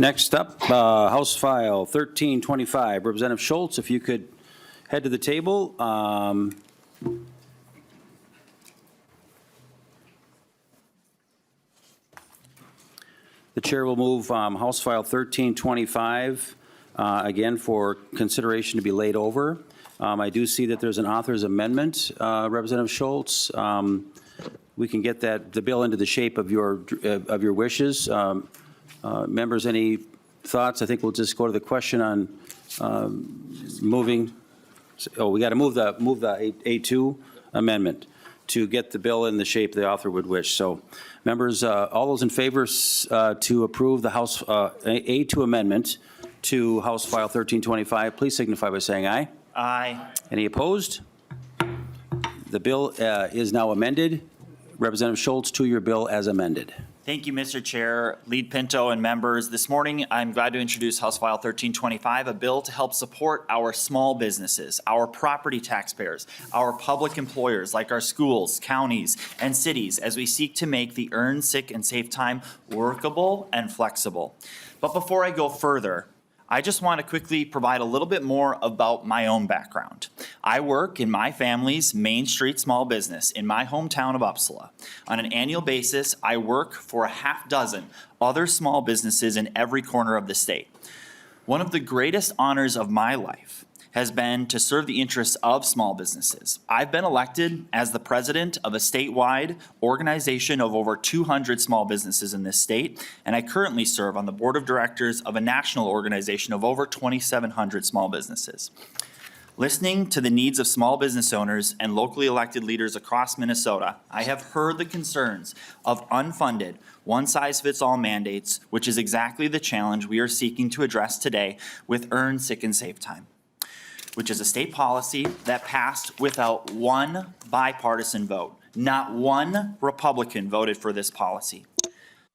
Next up, House File 1325. Representative Schultz, if you could head to the table. The chair will move House File 1325, again, for consideration to be laid over. I do see that there's an author's amendment, Representative Schultz. We can get the bill into the shape of your wishes. Members, any thoughts? I think we'll just go to the question on moving. Oh, we got to move the A2 amendment to get the bill in the shape the author would wish. So, members, all those in favor to approve the House A2 amendment to House File 1325, please signify by saying aye. Aye. Any opposed? The bill is now amended. Representative Schultz, to your bill as amended. Thank you, Mr. Chair, Lead Pinto, and members. This morning, I'm glad to introduce House File 1325, a bill to help support our small businesses, our property taxpayers, our public employers like our schools, counties, and cities as we seek to make the earn, sick, and safe time workable and flexible. But before I go further, I just want to quickly provide a little bit more about my own background. I work in my family's Main Street small business in my hometown of Uppsala. On an annual basis, I work for a half dozen other small businesses in every corner of the state. One of the greatest honors of my life has been to serve the interests of small businesses. I've been elected as the president of a statewide organization of over 200 small businesses in this state, and I currently serve on the board of directors of a national organization of over 2,700 small businesses. Listening to the needs of small business owners and locally elected leaders across Minnesota, I have heard the concerns of unfunded, one-size-fits-all mandates, which is exactly the challenge we are seeking to address today with Earn, Sick, and Safe Time, which is a state policy that passed without one bipartisan vote. Not one Republican voted for this policy.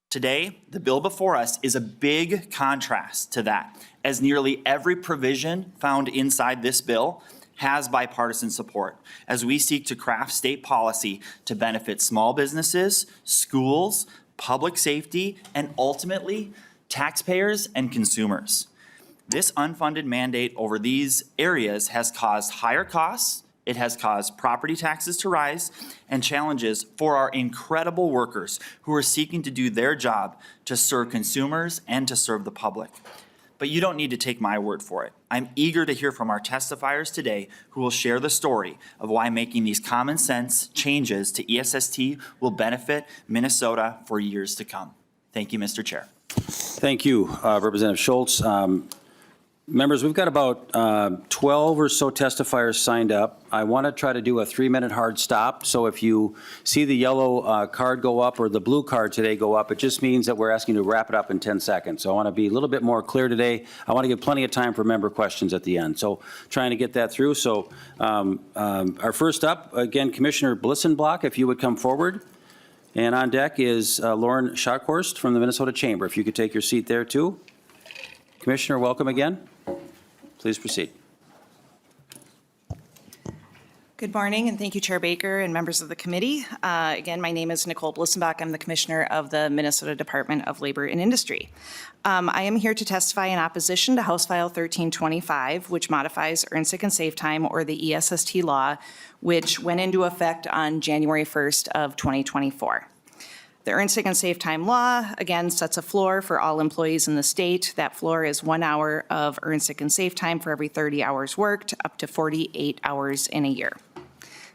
Today, the bill before us is a big contrast to that, as nearly every provision found inside this bill has bipartisan support, as we seek to craft state policy to benefit small businesses, schools, public safety, and ultimately, taxpayers and consumers. This unfunded mandate over these areas has caused higher costs, it has caused property taxes to rise, and challenges for our incredible workers who are seeking to do their job to serve consumers and to serve the public. But you don't need to take my word for it. I'm eager to hear from our testifiers today who will share the story of why making these common sense changes to ESST will benefit Minnesota for years to come. Thank you, Mr. Chair. Thank you, Representative Schultz. Members, we've got about 12 or so testifiers signed up. I want to try to do a 3-minute hard stop. So if you see the yellow card go up or the blue card today go up, it just means that we're asking you to wrap it up in 10 seconds. So I want to be a little bit more clear today. I want to give plenty of time for member questions at the end. So trying to get that through. So our first up, again, Commissioner Blissenblock, if you would come forward. And on deck is Lauren Schockhorst from the Minnesota Chamber. If you could take your seat there too. Commissioner, welcome again. Please proceed. Good morning, and thank you, Chair Baker and members of the committee. Again, my name is Nicole Blissenbach. I'm the Commissioner of the Minnesota Department of Labor and Industry. I am here to testify in opposition to House File 1325, which modifies Earn, Sick, and Safe Time, or the ESST law, which went into effect on January 1st of 2024. The Earn, Sick, and Safe Time law, again, sets a floor for all employees in the state. That floor is 1 hour of Earn, Sick, and Safe Time for every 30 hours worked, up to 48 hours in a year.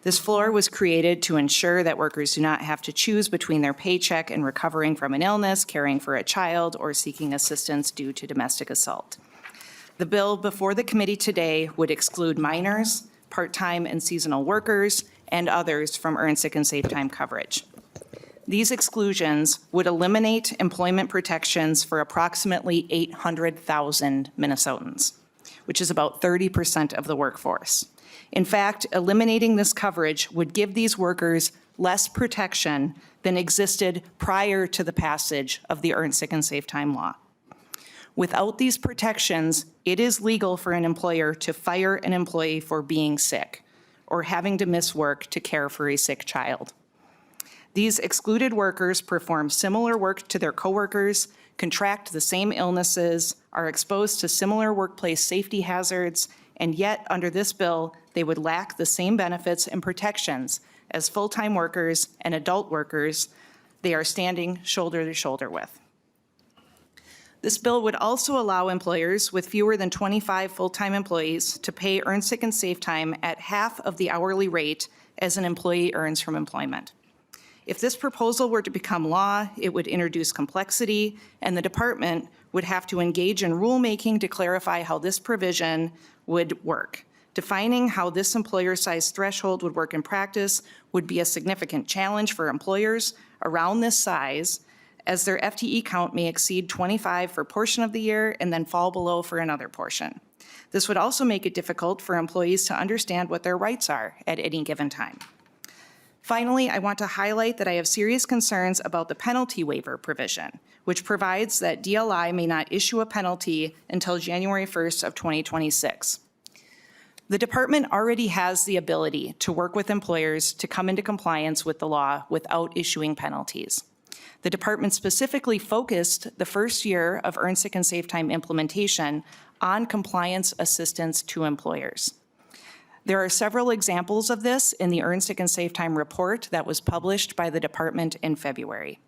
This floor was created to ensure that workers do not have to choose between their paycheck and recovering from an illness, caring for a child, or seeking assistance due to domestic assault. The bill before the committee today would exclude minors, part-time and seasonal workers, and others from Earn, Sick, and Safe Time coverage. These exclusions would eliminate employment protections for approximately 800,000 Minnesotans, which is about 30% of the workforce. In fact, eliminating this coverage would give these workers less protection than existed prior to the passage of the Earn, Sick, and Safe Time law. Without these protections, it is legal for an employer to fire an employee for being sick or having to miss work to care for a sick child. These excluded workers perform similar work to their coworkers, contract the same illnesses, are exposed to similar workplace safety hazards, and yet, under this bill, they would lack the same benefits and protections as full-time workers and adult workers they are standing shoulder to shoulder with. This bill would also allow employers with fewer than 25 full-time employees to pay earned sick and safe time at half of the hourly rate as an employee earns from employment. If this proposal were to become law, it would introduce complexity, and the department would have to engage in rulemaking to clarify how this provision would work. Defining how this employer size threshold would work in practice would be a significant challenge for employers around this size, as their FTE count may exceed 25 for a portion of the year and then fall below for another portion. This would also make it difficult for employees to understand what their rights are at any given time. Finally, I want to highlight that I have serious concerns about the penalty waiver provision, which provides that DLI may not issue a penalty until January 1st of 2026. The department already has the ability to work with employers to come into compliance with the law without issuing penalties. The department specifically focused the first year of Earned Sick and Safe Time implementation on compliance assistance to employers. There are several examples of this in the Earned Sick and Safe Time report that was published by the department in February.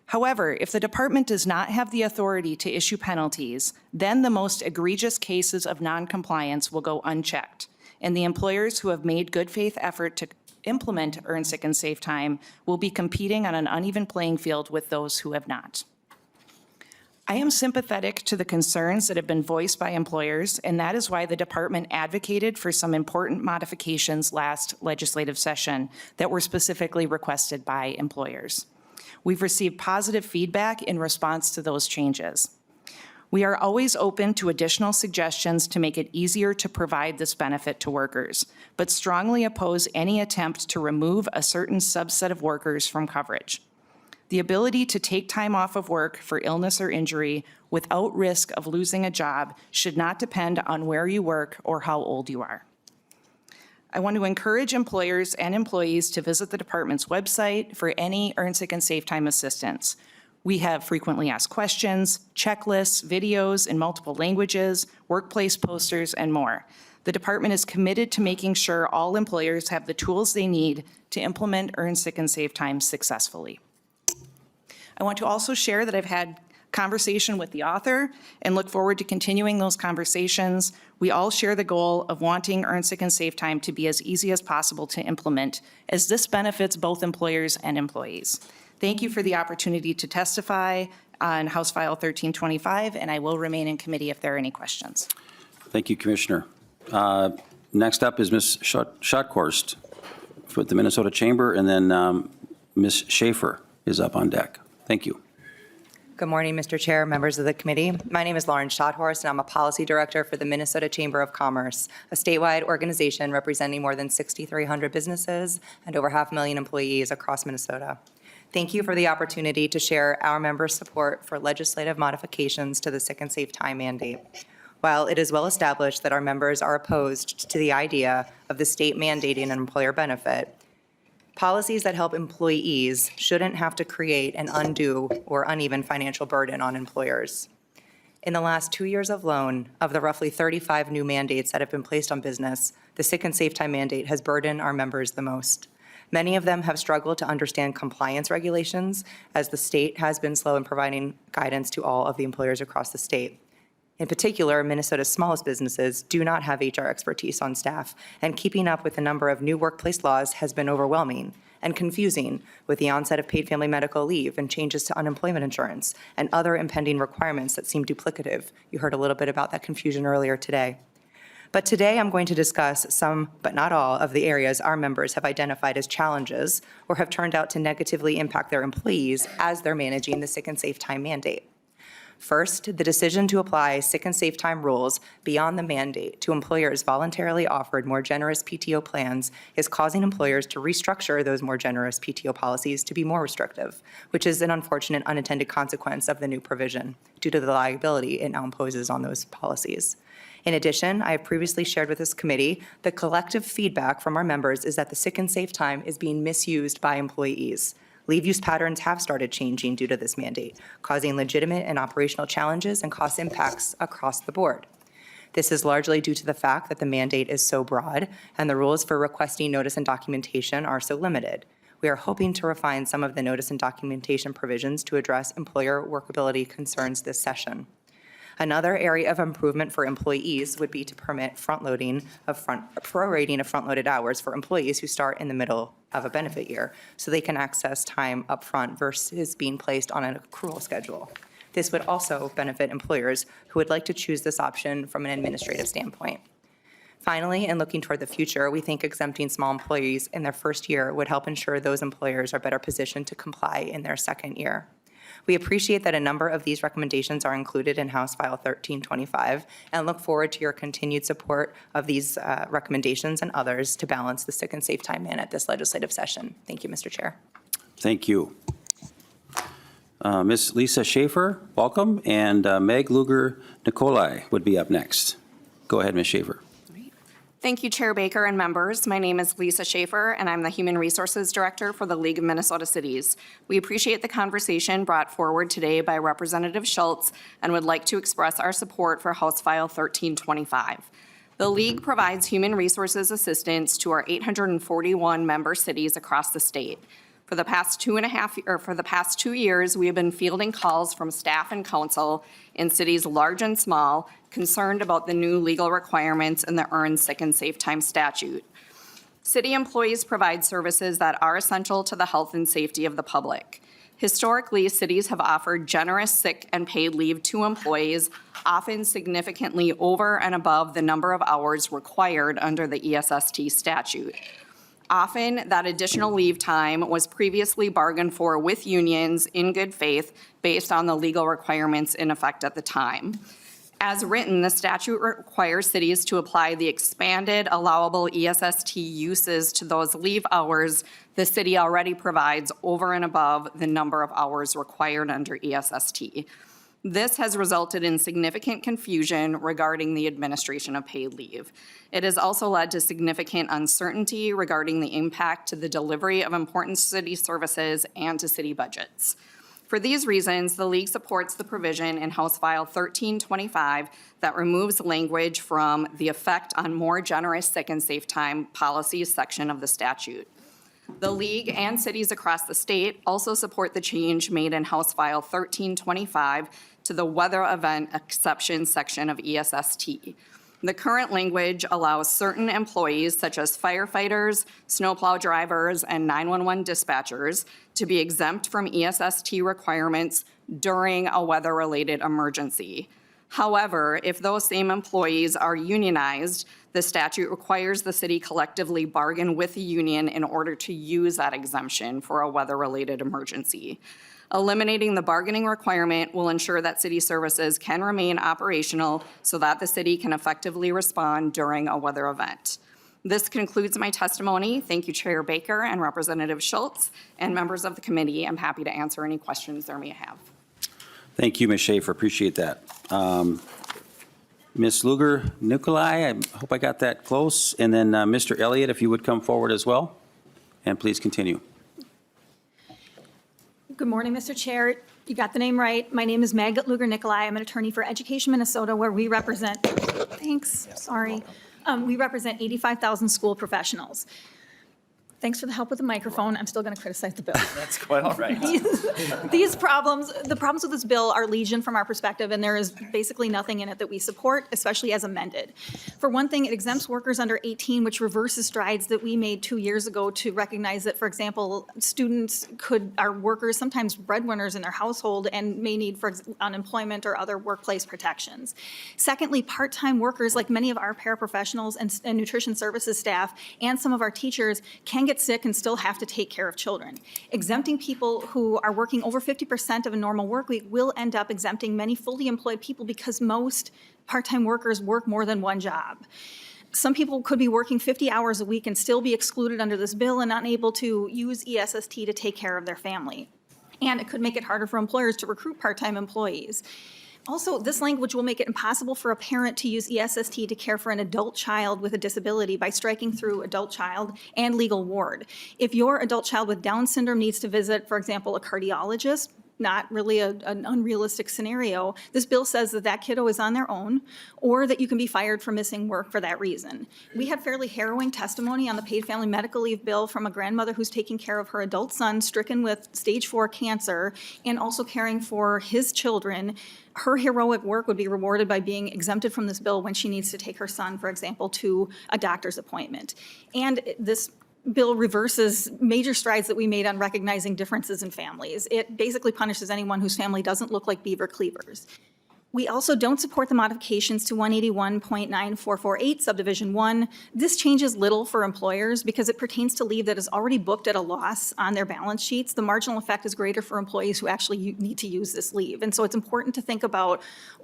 However, if the department does not have the authority to issue penalties, then the most egregious cases of noncompliance will go unchecked, and the employers who have made good faith effort to implement Earned Sick and Safe Time will be competing on an uneven playing field with those who have not. I am sympathetic to the concerns that have been voiced by employers, and that is why the department advocated for some important modifications last legislative session that were specifically requested by employers. We've received positive feedback in response to those changes. We are always open to additional suggestions to make it easier to provide this benefit to workers, but strongly oppose any attempt to remove a certain subset of workers from coverage. The ability to take time off of work for illness or injury without risk of losing a job should not depend on where you work or how old you are. I want to encourage employers and employees to visit the department's website for any Earned Sick and Safe Time assistance. We have frequently asked questions, checklists, videos in multiple languages, workplace posters, and more. The department is committed to making sure all employers have the tools they need to implement Earned Sick and Safe Time successfully. I want to also share that I've had conversation with the author and look forward to continuing those conversations. We all share the goal of wanting Earned Sick and Safe Time to be as easy as possible to implement, as this benefits both employers and employees. Thank you for the opportunity to testify on House File 1325, and I will remain in committee if there are any questions. Thank you, Commissioner. Next up is Ms. Schotthorst with the Minnesota Chamber, and then Ms. Schaefer is up on deck. Thank you. Good morning, Mr. Chair, members of the committee. My name is Lauren Schotthorst, and I'm a policy director for the Minnesota Chamber of Commerce, a statewide organization representing more than 6,300 businesses and over 500,000 employees across Minnesota. Thank you for the opportunity to share our members' support for legislative modifications to the Sick and Safe Time mandate. While it is well established that our members are opposed to the idea of the state mandating an employer benefit, policies that help employees shouldn't have to create an undue or uneven financial burden on employers. In the last 2 years alone, of the roughly 35 new mandates that have been placed on business, the Sick and Safe Time mandate has burdened our members the most. Many of them have struggled to understand compliance regulations, as the state has been slow in providing guidance to all of the employers across the state. In particular, Minnesota's smallest businesses do not have HR expertise on staff, and keeping up with the number of new workplace laws has been overwhelming and confusing, with the onset of paid family medical leave and changes to unemployment insurance and other impending requirements that seem duplicative. You heard a little bit about that confusion earlier today. But today I'm going to discuss some, but not all, of the areas our members have identified as challenges or have turned out to negatively impact their employees as they're managing the Sick and Safe Time mandate. First, the decision to apply Sick and Safe Time rules beyond the mandate to employers voluntarily offered more generous PTO plans is causing employers to restructure those more generous PTO policies to be more restrictive, which is an unfortunate unintended consequence of the new provision due to the liability it now imposes on those policies. In addition, I have previously shared with this committee the collective feedback from our members is that the Sick and Safe Time is being misused by employees. Leave use patterns have started changing due to this mandate, causing legitimate and operational challenges and cost impacts across the board. This is largely due to the fact that the mandate is so broad and the rules for requesting notice and documentation are so limited. We are hoping to refine some of the notice and documentation provisions to address employer workability concerns this session. Another area of improvement for employees would be to permit prorating of front-loaded hours for employees who start in the middle of a benefit year, so they can access time upfront versus being placed on an accrual schedule. This would also benefit employers who would like to choose this option from an administrative standpoint. Finally, in looking toward the future, we think exempting small employees in their first year would help ensure those employers are better positioned to comply in their second year. We appreciate that a number of these recommendations are included in House File 1325 and look forward to your continued support of these recommendations and others to balance the sick and safe time in at this legislative session. Thank you, Mr. Chair. Thank you. Ms. Lisa Schaefer, welcome, and Meg Luger-Nicolai would be up next. Go ahead, Ms. Schaefer. Thank you, Chair Baker and members. My name is Lisa Schaefer, and I'm the Human Resources Director for the League of Minnesota Cities. We appreciate the conversation brought forward today by Representative Schultz and would like to express our support for House File 1325. The League provides human resources assistance to our 841 member cities across the state. For the past 2 years, we have been fielding calls from staff and council in cities large and small concerned about the new legal requirements in the Earned Sick and Safe Time statute. City employees provide services that are essential to the health and safety of the public. Historically, cities have offered generous sick and paid leave to employees, often significantly over and above the number of hours required under the ESST statute. Often, that additional leave time was previously bargained for with unions in good faith based on the legal requirements in effect at the time. As written, the statute requires cities to apply the expanded allowable ESST uses to those leave hours the city already provides over and above the number of hours required under ESST. This has resulted in significant confusion regarding the administration of paid leave. It has also led to significant uncertainty regarding the impact to the delivery of important city services and to city budgets. For these reasons, the League supports the provision in House File 1325 that removes language from the effect on more generous sick and safe time policies section of the statute. The League and cities across the state also support the change made in House File 1325 to the weather event exception section of ESST. The current language allows certain employees, such as firefighters, snowplow drivers, and 911 dispatchers, to be exempt from ESST requirements during a weather-related emergency. However, if those same employees are unionized, the statute requires the city collectively bargain with the union in order to use that exemption for a weather-related emergency. Eliminating the bargaining requirement will ensure that city services can remain operational so that the city can effectively respond during a weather event. This concludes my testimony. Thank you, Chair Baker and Representative Schultz, and members of the committee. I'm happy to answer any questions there may have. Thank you, Ms. Schaefer. Appreciate that. Ms. Luger-Nicolai, I hope I got that close. And then Mr. Elliott, if you would come forward as well. And please continue. Good morning, Mr. Chair. You got the name right. My name is Meg Luger-Nicolai. I'm an attorney for Education Minnesota, where we represent, we represent 85,000 school professionals. Thanks for the help with the microphone. I'm still going to criticize the bill. That's quite all right. The problems with this bill are legion from our perspective, and there is basically nothing in it that we support, especially as amended. For one thing, it exempts workers under 18, which reverses strides that we made 2 years ago to recognize that, for example, students are workers, sometimes breadwinners in their household, and may need for unemployment or other workplace protections. Secondly, part-time workers, like many of our paraprofessionals and nutrition services staff and some of our teachers, can get sick and still have to take care of children. Exempting people who are working over 50% of a normal work week will end up exempting many fully employed people because most part-time workers work more than one job. Some people could be working 50 hours a week and still be excluded under this bill and not able to use ESST to take care of their family. And it could make it harder for employers to recruit part-time employees. Also, this language will make it impossible for a parent to use ESST to care for an adult child with a disability by striking through adult child and legal ward. If your adult child with Down syndrome needs to visit, for example, a cardiologist, not really an unrealistic scenario, this bill says that that kiddo is on their own, or that you can be fired for missing work for that reason. We had fairly harrowing testimony on the paid family medical leave bill from a grandmother who's taking care of her adult son stricken with stage 4 cancer and also caring for his children. Her heroic work would be rewarded by being exempted from this bill when she needs to take her son, for example, to a doctor's appointment. And this bill reverses major strides that we made on recognizing differences in families. It basically punishes anyone whose family doesn't look like beaver cleavers. We also don't support the modifications to 181.9448 subdivision 1. This changes little for employers because it pertains to leave that is already booked at a loss on their balance sheets. The marginal effect is greater for employees who actually need to use this leave. And so it's important to think about,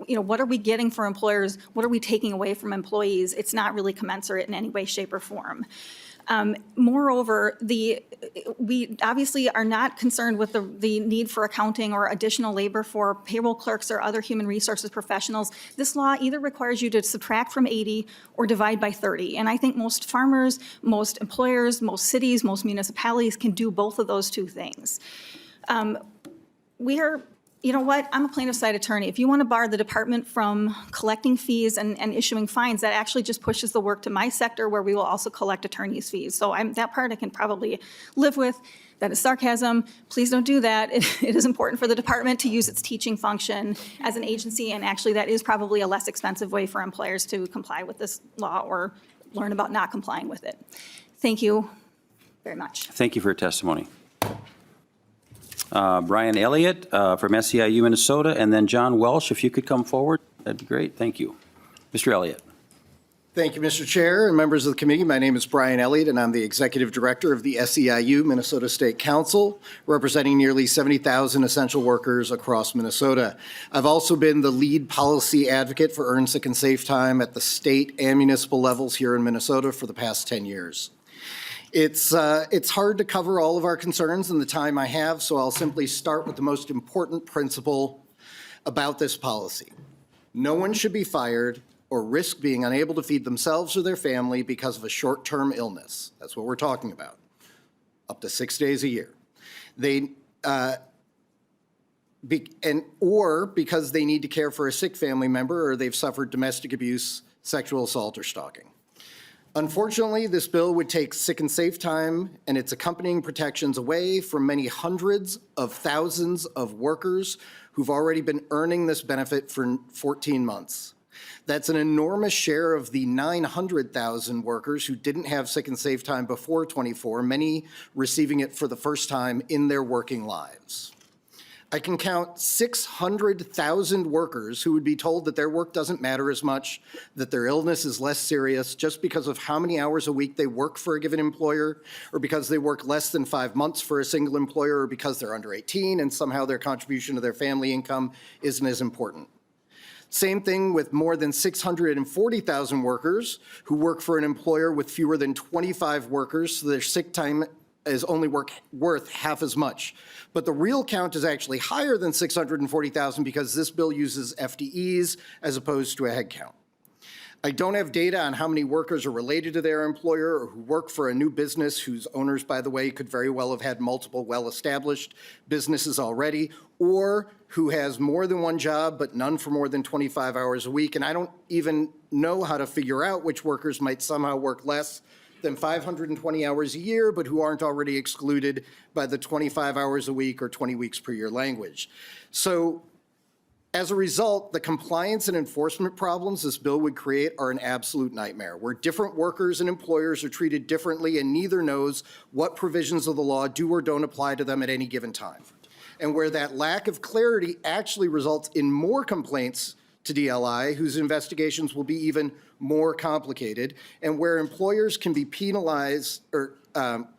what are we getting for employers? What are we taking away from employees? It's not really commensurate in any way, shape, or form. Moreover, we obviously are not concerned with the need for accounting or additional labor for payroll clerks or other human resources professionals. This law either requires you to subtract from 80 or divide by 30. And I think most farmers, most employers, most cities, most municipalities can do both of those two things. You know what, I'm a plaintiff side attorney. If you want to bar the department from collecting fees and issuing fines, that actually just pushes the work to my sector where we will also collect attorney's fees. So that part I can probably live with. That is sarcasm. Please don't do that. It is important for the department to use its teaching function as an agency, and actually that is probably a less expensive way for employers to comply with this law or learn about not complying with it. Thank you very much. Thank you for your testimony. Brian Elliott from SEIU Minnesota, and then John Welsh, if you could come forward, that'd be great. Thank you. Mr. Elliott. Thank you, Mr. Chair and members of the committee. My name is Brian Elliott, and I'm the Executive Director of the SEIU Minnesota State Council, representing nearly 70,000 essential workers across Minnesota. I've also been the lead policy advocate for earned sick and safe time at the state and municipal levels here in Minnesota for the past 10 years. It's hard to cover all of our concerns in the time I have, so I'll simply start with the most important principle about this policy. No one should be fired or risk being unable to feed themselves or their family because of a short-term illness. That's what we're talking about, up to 6 days a year. Or because they need to care for a sick family member or they've suffered domestic abuse, sexual assault, or stalking. Unfortunately, this bill would take sick and safe time and its accompanying protections away from many hundreds of thousands of workers who've already been earning this benefit for 14 months. That's an enormous share of the 900,000 workers who didn't have sick and safe time before 24, many receiving it for the first time in their working lives. I can count 600,000 workers who would be told that their work doesn't matter as much, that their illness is less serious just because of how many hours a week they work for a given employer, or because they work less than 5 months for a single employer, or because they're under 18 and somehow their contribution to their family income isn't as important. Same thing with more than 640,000 workers who work for an employer with fewer than 25 workers, so their sick time is only worth half as much. But the real count is actually higher than 640,000 because this bill uses FTEs as opposed to a head count. I don't have data on how many workers are related to their employer or who work for a new business whose owners, by the way, could very well have had multiple well-established businesses already, or who has more than one job but none for more than 25 hours a week. And I don't even know how to figure out which workers might somehow work less than 520 hours a year, but who aren't already excluded by the 25 hours a week or 20 weeks per year language. So as a result, the compliance and enforcement problems this bill would create are an absolute nightmare, where different workers and employers are treated differently and neither knows what provisions of the law do or don't apply to them at any given time. And where that lack of clarity actually results in more complaints to DLI, whose investigations will be even more complicated, and where employers can be penalized or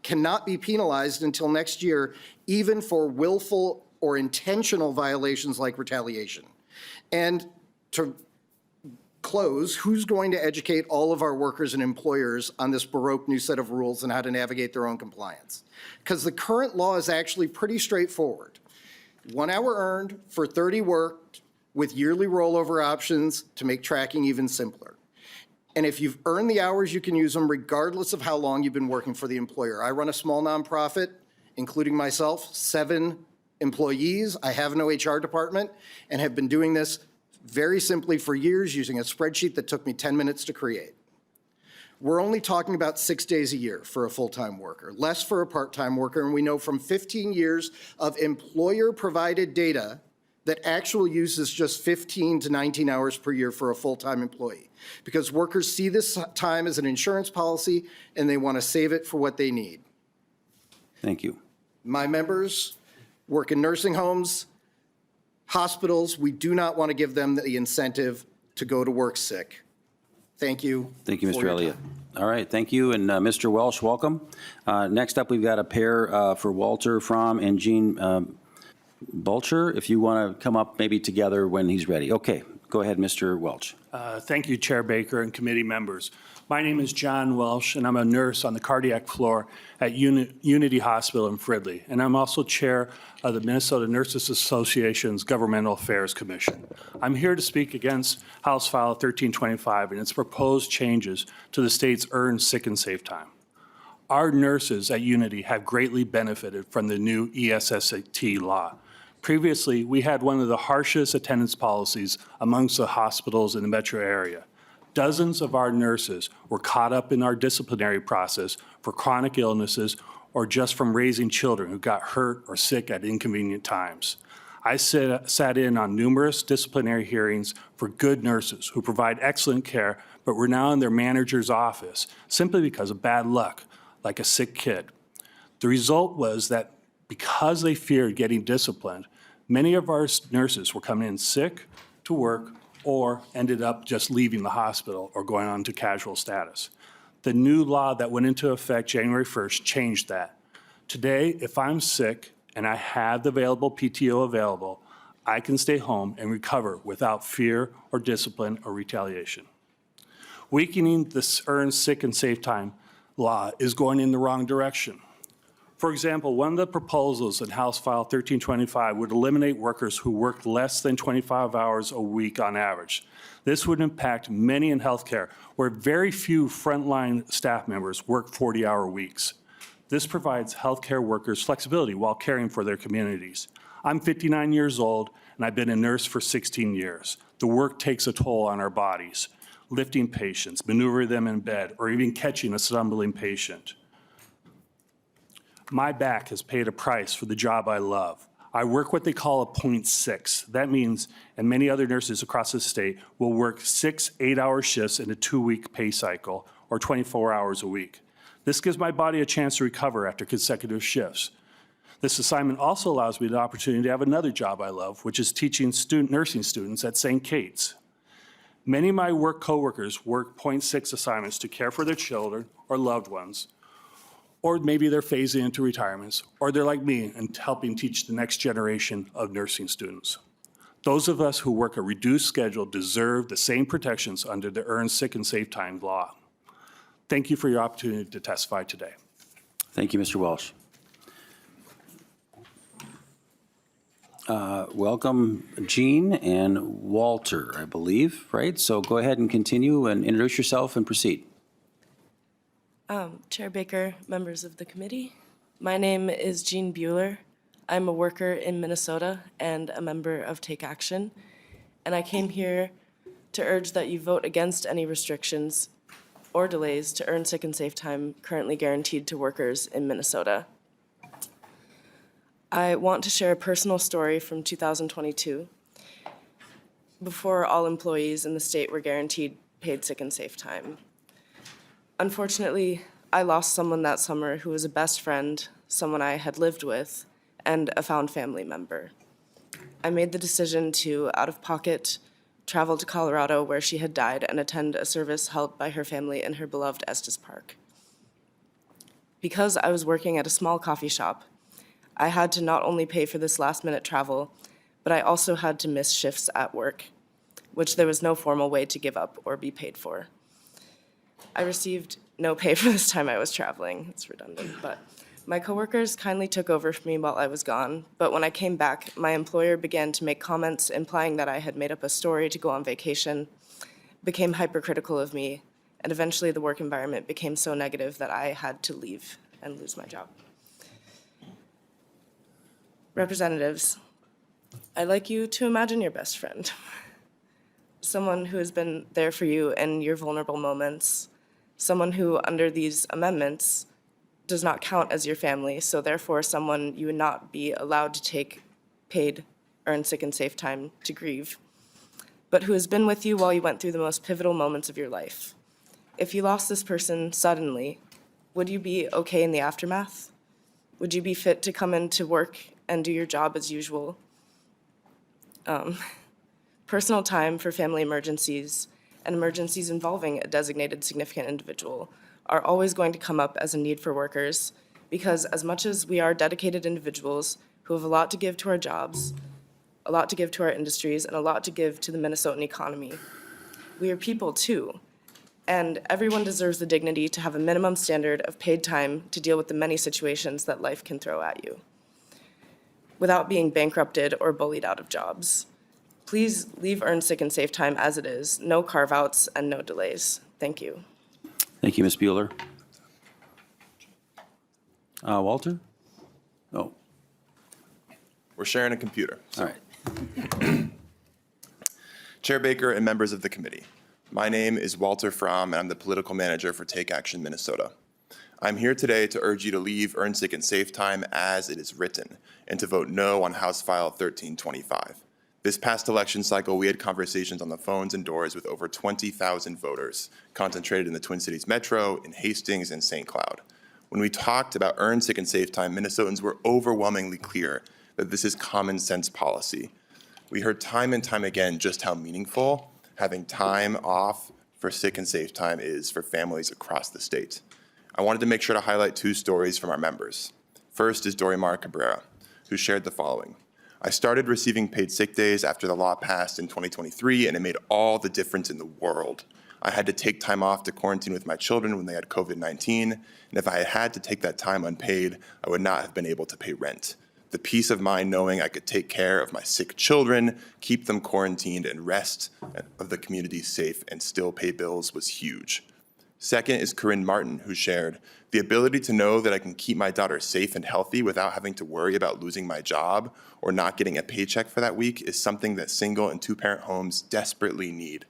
cannot be penalized until next year, even for willful or intentional violations like retaliation. And to close, who's going to educate all of our workers and employers on this Baroque new set of rules and how to navigate their own compliance? Because the current law is actually pretty straightforward. 1 hour earned for 30 worked with yearly rollover options to make tracking even simpler. And if you've earned the hours, you can use them regardless of how long you've been working for the employer. I run a small nonprofit, including myself, 7 employees. I have no HR department and have been doing this very simply for years using a spreadsheet that took me 10 minutes to create. We're only talking about 6 days a year for a full-time worker, less for a part-time worker, and we know from 15 years of employer-provided data that actual use is just 15 to 19 hours per year for a full-time employee, because workers see this time as an insurance policy and they want to save it for what they need. Thank you. My members work in nursing homes, hospitals. We do not want to give them the incentive to go to work sick. Thank you. Thank you, for Mr. your Elliott. time. All right, thank you, and Mr. Welsh, welcome. Next up, we've got a pair for Walter Fromm and Jean Bulcher, if you want to come up maybe together when he's ready. Okay, go ahead, Mr. Welch. Thank you, Chair Baker and committee members. My name is John Welsh, and I'm a nurse on the cardiac floor at Unity Hospital in Fridley, and I'm also chair of the Minnesota Nurses Association's Governmental Affairs Commission. I'm here to speak against House File 1325 and its proposed changes to the state's earned sick and safe time. Our nurses at Unity have greatly benefited from the new ESST law. Previously, we had one of the harshest attendance policies amongst the hospitals in the metro area. Dozens of our nurses were caught up in our disciplinary process for chronic illnesses or just from raising children who got hurt or sick at inconvenient times. I sat in on numerous disciplinary hearings for good nurses who provide excellent care, but were now in their manager's office simply because of bad luck, like a sick kid. The result was that because they feared getting disciplined, many of our nurses were coming in sick to work or ended up just leaving the hospital or going on to casual status. The new law that went into effect January 1st changed that. Today, if I'm sick and I have the available PTO available, I can stay home and recover without fear or discipline or retaliation. Weakening this earned sick and safe time law is going in the wrong direction. For example, one of the proposals in House File 1325 would eliminate workers who work less than 25 hours a week on average. This would impact many in healthcare, where very few frontline staff members work 40-hour weeks. This provides healthcare workers flexibility while caring for their communities. I'm 59 years old, and I've been a nurse for 16 years. The work takes a toll on our bodies, lifting patients, maneuvering them in bed, or even catching a stumbling patient. My back has paid a price for the job I love. I work what they call a 0.6. That means, and many other nurses across the state will work 6 8-hour shifts in a 2-week pay cycle, or 24 hours a week. This gives my body a chance to recover after consecutive shifts. This assignment also allows me the opportunity to have another job I love, which is teaching nursing students at St. Kate's. Many of my coworkers work 0.6 assignments to care for their children or loved ones, or maybe they're phasing into retirements, or they're like me and helping teach the next generation of nursing students. Those of us who work a reduced schedule deserve the same protections under the Earned Sick and Safe Time law. Thank you for your opportunity to testify today. Thank you, Mr. Welsh. Welcome, Jean and Walter, I believe, right? So go ahead and continue and introduce yourself and proceed. Chair Baker, members of the committee, my name is Jean Bueller. I'm a worker in Minnesota and a member of Take Action, and I came here to urge that you vote against any restrictions or delays to earn sick and safe time currently guaranteed to workers in Minnesota. I want to share a personal story from 2022, before all employees in the state were guaranteed paid sick and safe time. Unfortunately, I lost someone that summer who was a best friend, someone I had lived with, and a found family member. I made the decision to, out of pocket, travel to Colorado where she had died and attend a service held by her family in her beloved Estes Park. Because I was working at a small coffee shop, I had to not only pay for this last-minute travel, but I also had to miss shifts at work, which there was no formal way to give up or be paid for. I received no pay for this time I was traveling. It's redundant, but My coworkers kindly took over for me while I was gone, but when I came back, my employer began to make comments implying that I had made up a story to go on vacation, became hypercritical of me, and eventually the work environment became so negative that I had to leave and lose my job. Representatives, I'd like you to imagine your best friend, someone who has been there for you in your vulnerable moments, someone who, under these amendments, does not count as your family, so therefore someone you would not be allowed to take paid, earned sick and safe time to grieve, but who has been with you while you went through the most pivotal moments of your life. If you lost this person suddenly, would you be okay in the aftermath? Would you be fit to come into work and do your job as usual? Personal time for family emergencies and emergencies involving a designated significant individual are always going to come up as a need for workers, because as much as we are dedicated individuals who have a lot to give to our jobs, a lot to give to our industries, and a lot to give to the Minnesotan economy, we are people too. And everyone deserves the dignity to have a minimum standard of paid time to deal with the many situations that life can throw at you, without being bankrupted or bullied out of jobs. Please leave earned sick and safe time as it is, no carve-outs and no delays. Thank you. Thank you, Ms. Bueller. Walter? Oh, We're sharing a computer. all right. Chair Baker and members of the committee, my name is Walter Fromm, and I'm the political manager for Take Action Minnesota. I'm here today to urge you to leave earned sick and safe time as it is written and to vote no on House File 1325. This past election cycle, we had conversations on the phones and doors with over 20,000 voters concentrated in the Twin Cities Metro, in Hastings, and St. Cloud. When we talked about earned sick and safe time, Minnesotans were overwhelmingly clear that this is common sense policy. We heard time and time again just how meaningful having time off for sick and safe time is for families across the state. I wanted to make sure to highlight two stories from our members. First is Dorimar Cabrera, who shared the following. I started receiving paid sick days after the law passed in 2023, and it made all the difference in the world. I had to take time off to quarantine with my children when they had COVID-19, and if I had had to take that time unpaid, I would not have been able to pay rent. The peace of mind knowing I could take care of my sick children, keep them quarantined, and rest of the community safe and still pay bills was huge. Second is Corinne Martin, who shared, the ability to know that I can keep my daughter safe and healthy without having to worry about losing my job or not getting a paycheck for that week is something that single and two-parent homes desperately need.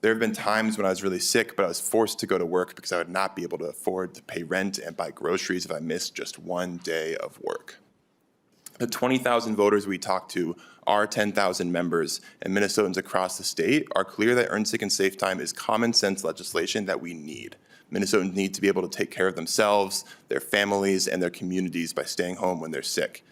There have been times when I was really sick, but I was forced to go to work because I would not be able to afford to pay rent and buy groceries if I missed just one day of work. The 20,000 voters we talked to, our 10,000 members, and Minnesotans across the state are clear that earned sick and safe time is common sense legislation that we need. Minnesotans need to be able to take care of themselves, their families, and their communities by staying home when they're sick.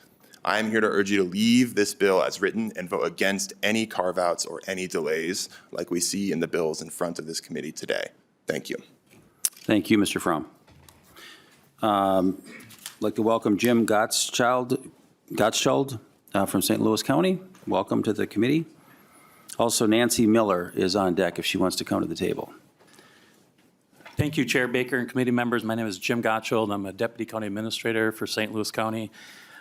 I am here to urge you to leave this bill as written and vote against any carve-outs or any delays like we see in the bills in front of this committee today. Thank you. Thank you, Mr. Fromm. I'd like to welcome Jim Gottschalk from St. Louis County. Welcome to the committee. Also, Nancy Miller is on deck if she wants to come to the table. Thank you, Chair Baker and committee members. My name is Jim Gottschalk. I'm a Deputy County Administrator for St. Louis County.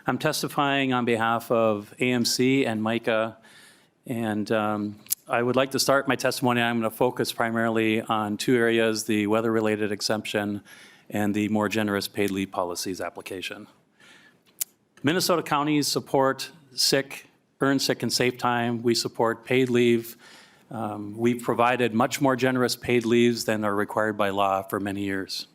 I'm testifying on behalf of AMC and MICA, and I would like to start my testimony. I'm going to focus primarily on two areas, the weather-related exemption and the more generous paid leave policies application. Minnesota counties support earned sick and safe time. We support paid leave. We've provided much more generous paid leaves than are required by law for many years.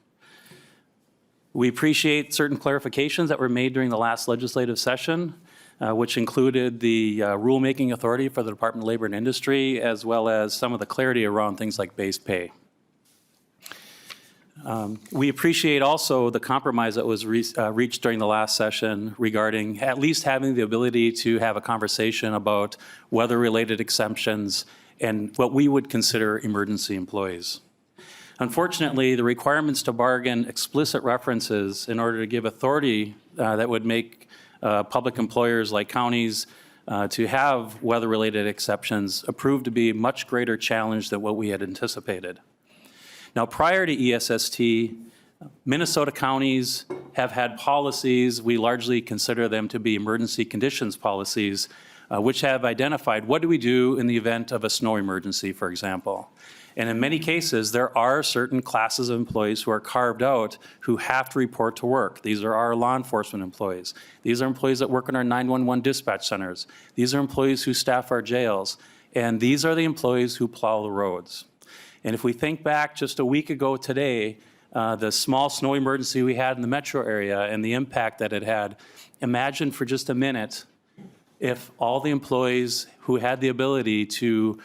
We appreciate certain clarifications that were made during the last legislative session, which included the rulemaking authority for the Department of Labor and Industry, as well as some of the clarity around things like base pay. We appreciate also the compromise that was reached during the last session regarding at least having the ability to have a conversation about weather-related exemptions and what we would consider emergency employees. Unfortunately, the requirements to bargain explicit references in order to give authority that would make public employers like counties to have weather-related exceptions proved to be a much greater challenge than what we had anticipated. Now, prior to ESST, Minnesota counties have had policies, we largely consider them to be emergency conditions policies, which have identified what do we do in the event of a snow emergency, for example. And in many cases, there are certain classes of employees who are carved out who have to report to work. These are our law enforcement employees. These are employees that work in our 911 dispatch centers. These are employees who staff our jails. And these are the employees who plow the roads. And if we think back just a week ago today, the small snow emergency we had in the metro area and the impact that it had, imagine for just a minute if all the employees who had the ability to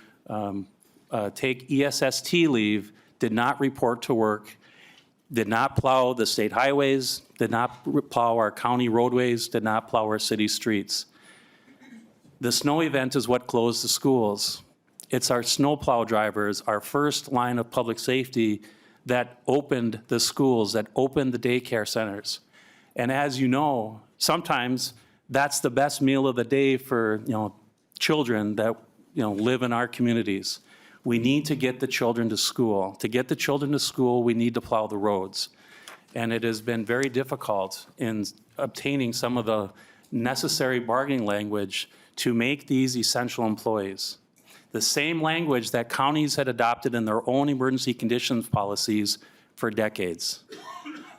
take ESST leave did not report to work, did not plow the state highways, did not plow our county roadways, did not plow our city streets. The snow event is what closed the schools. It's our snowplow drivers, our first line of public safety, that opened the schools, that opened the daycare centers. And as you know, sometimes that's the best meal of the day for children that live in our communities. We need to get the children to school. To get the children to school, we need to plow the roads. And it has been very difficult in obtaining some of the necessary bargaining language to make these essential employees. The same language that counties had adopted in their own emergency conditions policies for decades.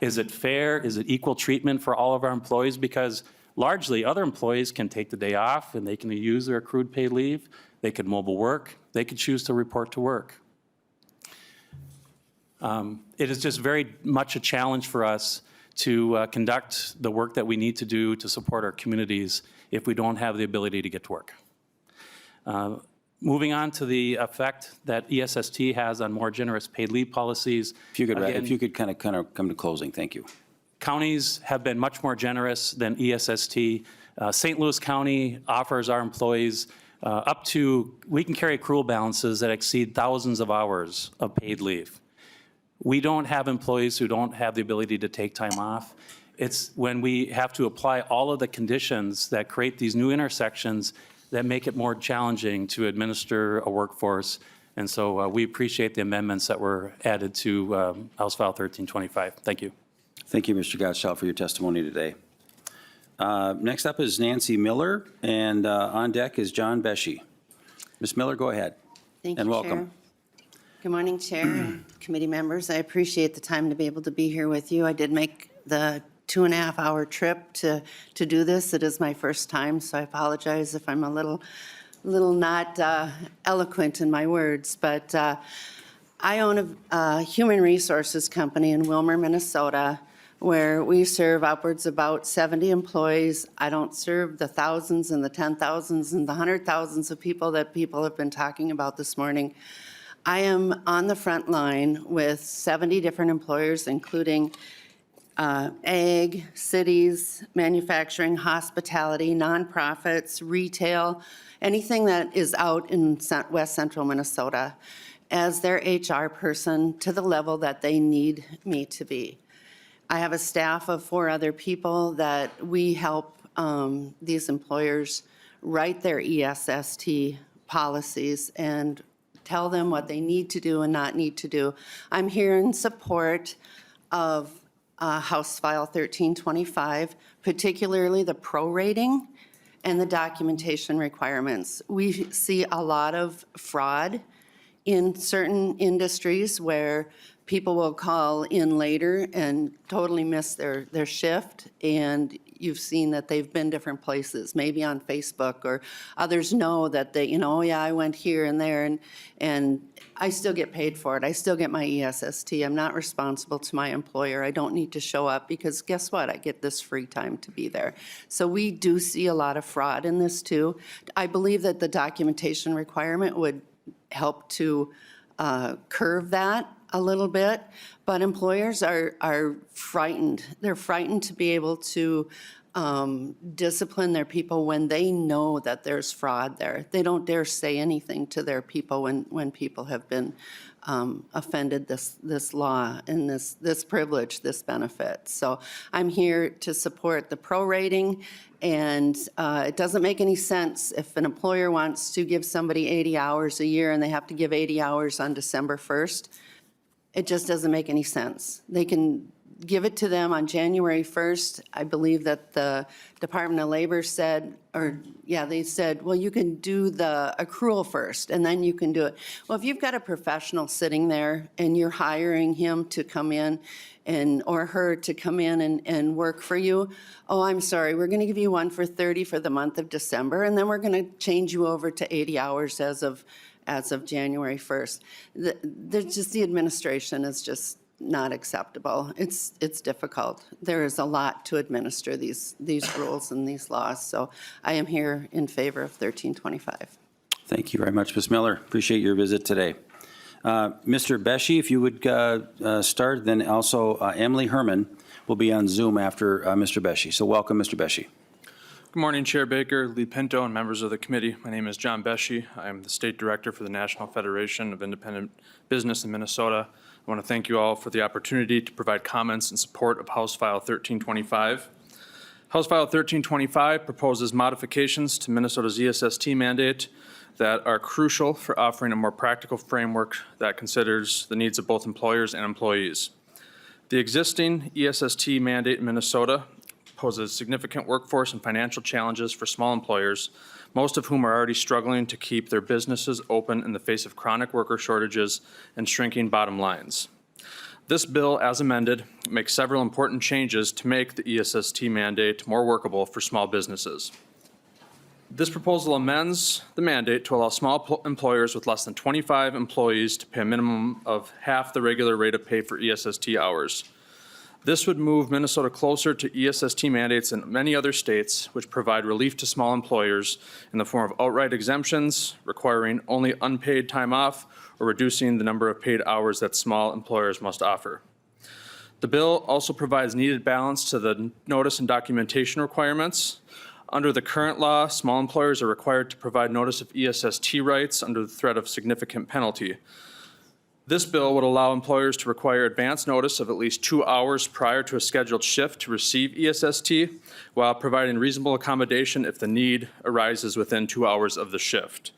Is it fair? Is it equal treatment for all of our employees? Because largely other employees can take the day off and they can use their accrued paid leave. They could mobile work. They could choose to report to work. It is just very much a challenge for us to conduct the work that we need to do to support our communities if we don't have the ability to get to work. Moving on to the effect that ESST has on more generous paid leave policies. If you could kind of come to closing, thank you. Counties have been much more generous than ESST. St. Louis County offers our employees we can carry accrual balances that exceed thousands of hours of paid leave. We don't have employees who don't have the ability to take time off. It's when we have to apply all of the conditions that create these new intersections that make it more challenging to administer a workforce. And so we appreciate the amendments that were added to House File 1325. Thank you. Thank you, Mr. Gottschalk, for your testimony today. Next up is Nancy Miller, and on deck is John Beshy. Ms. Miller, go ahead. Thank you, and welcome. Chair. Good morning, Chair and committee members. I appreciate the time to be able to be here with you. I did make the 2.5-hour trip to do this. It is my first time, so I apologize if I'm a little not eloquent in my words. But I own a human resources company in Wilmer, Minnesota, where we serve upwards about 70 employees. I don't serve the thousands and the 10,000s and the 100,000s of people that people have been talking about this morning. I am on the front line with 70 different employers, including ag, cities, manufacturing, hospitality, nonprofits, retail, anything that is out in West Central Minnesota, as their HR person to the level that they need me to be. I have a staff of 4 other people that we help these employers write their ESST policies and tell them what they need to do and not need to do. I'm here in support of House File 1325, particularly the prorating and the documentation requirements. We see a lot of fraud in certain industries where people will call in later and totally miss their shift, and you've seen that they've been different places, maybe on Facebook, or others know that they, oh yeah, I went here and there, and I still get paid for it. I still get my ESST. I'm not responsible to my employer. I don't need to show up because guess what? I get this free time to be there. So we do see a lot of fraud in this too. I believe that the documentation requirement would help to curve that a little bit, but employers are frightened. They're frightened to be able to discipline their people when they know that there's fraud there. They don't dare say anything to their people when people have been offended this law and this privilege, this benefit. So I'm here to support the prorating, and it doesn't make any sense if an employer wants to give somebody 80 hours a year and they have to give 80 hours on December 1st. It just doesn't make any sense. They can give it to them on January 1st. I believe that the Department of Labor said, they said, well, you can do the accrual first, and then you can do it. Well, if you've got a professional sitting there and you're hiring him to come in or her to come in and work for you, oh, I'm sorry, we're going to give you one for 30 for the month of December, and then we're going to change you over to 80 hours as of January 1st. The administration is just not acceptable. It's difficult. There is a lot to administer these rules and these laws, so I am here in favor of 1325. Thank you very much, Ms. Miller. Appreciate your visit today. Mr. Beshi, if you would start, then also Emily Herman will be on Zoom after Mr. Beshi. So welcome, Mr. Beshi. Good morning, Chair Baker, Lee Pinto, and members of the committee. My name is John Beshi. I am the State Director for the National Federation of Independent Business in Minnesota. I want to thank you all for the opportunity to provide comments in support of House File 1325. House File 1325 proposes modifications to Minnesota's ESST mandate that are crucial for offering a more practical framework that considers the needs of both employers and employees. The existing ESST mandate in Minnesota poses significant workforce and financial challenges for small employers, most of whom are already struggling to keep their businesses open in the face of chronic worker shortages and shrinking bottom lines. This bill, as amended, makes several important changes to make the ESST mandate more workable for small businesses. This proposal amends the mandate to allow small employers with less than 25 employees to pay a minimum of half the regular rate of pay for ESST hours. This would move Minnesota closer to ESST mandates in many other states, which provide relief to small employers in the form of outright exemptions, requiring only unpaid time off, or reducing the number of paid hours that small employers must offer. The bill also provides needed balance to the notice and documentation requirements. Under the current law, small employers are required to provide notice of ESST rights under the threat of significant penalty. This bill would allow employers to require advance notice of at least 2 hours prior to a scheduled shift to receive ESST, while providing reasonable accommodation if the need arises within 2 hours of the shift.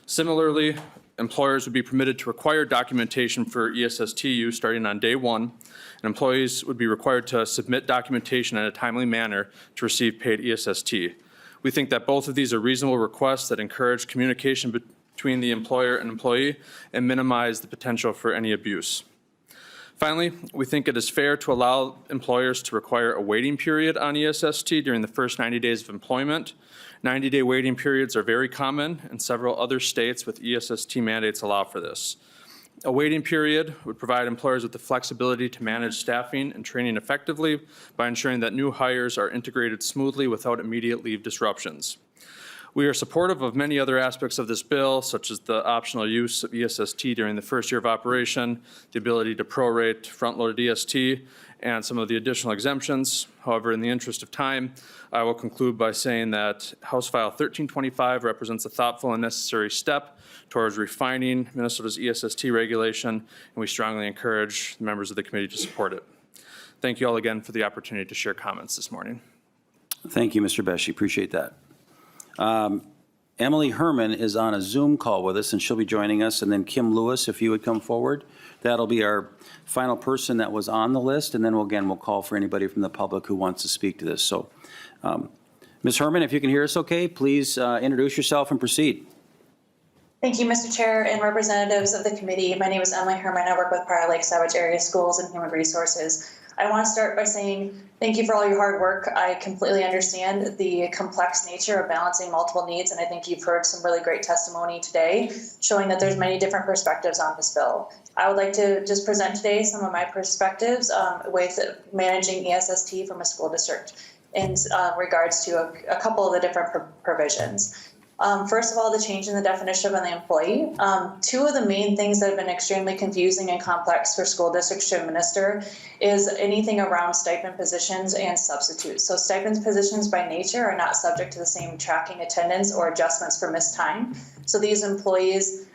Similarly, employers would be permitted to require documentation for ESST use starting on day one, and employees would be required to submit documentation in a timely manner to receive paid ESST. We think that both of these are reasonable requests that encourage communication between the employer and employee and minimize the potential for any abuse. Finally, we think it is fair to allow employers to require a waiting period on ESST during the first 90 days of employment. 90-day waiting periods are very common, and several other states with ESST mandates allow for this. A waiting period would provide employers with the flexibility to manage staffing and training effectively by ensuring that new hires are integrated smoothly without immediate leave disruptions. We are supportive of many other aspects of this bill, such as the optional use of ESST during the first year of operation, the ability to prorate front-loaded EST, and some of the additional exemptions. However, in the interest of time, I will conclude by saying that House File 1325 represents a thoughtful and necessary step towards refining Minnesota's ESST regulation, and we strongly encourage the members of the committee to support it. Thank you all again for the opportunity to share comments this morning. Thank you, Mr. Beshi. Appreciate that. Emily Herman is on a Zoom call with us, and she'll be joining us. And then Kim Lewis, if you would come forward. That'll be our final person that was on the list, and then we'll call for anybody from the public who wants to speak to this. So, Ms. Herman, if you can hear us okay, please introduce yourself and proceed. Thank you, Mr. Chair and representatives of the committee. My name is Emily Herman. I work with Prior Lake Savage Area Schools and Human Resources. I want to start by saying thank you for all your hard work. I completely understand the complex nature of balancing multiple needs, and I think you've heard some really great testimony today showing that there's many different perspectives on this bill. I would like to just present today some of my perspectives with managing ESST from a school district in regards to a couple of the different provisions. First of all, the change in the definition of an employee. Two of the main things that have been extremely confusing and complex for school districts to administer is anything around stipend positions and substitutes. So stipend positions by nature are not subject to the same tracking attendance or adjustments for missed time. So these employees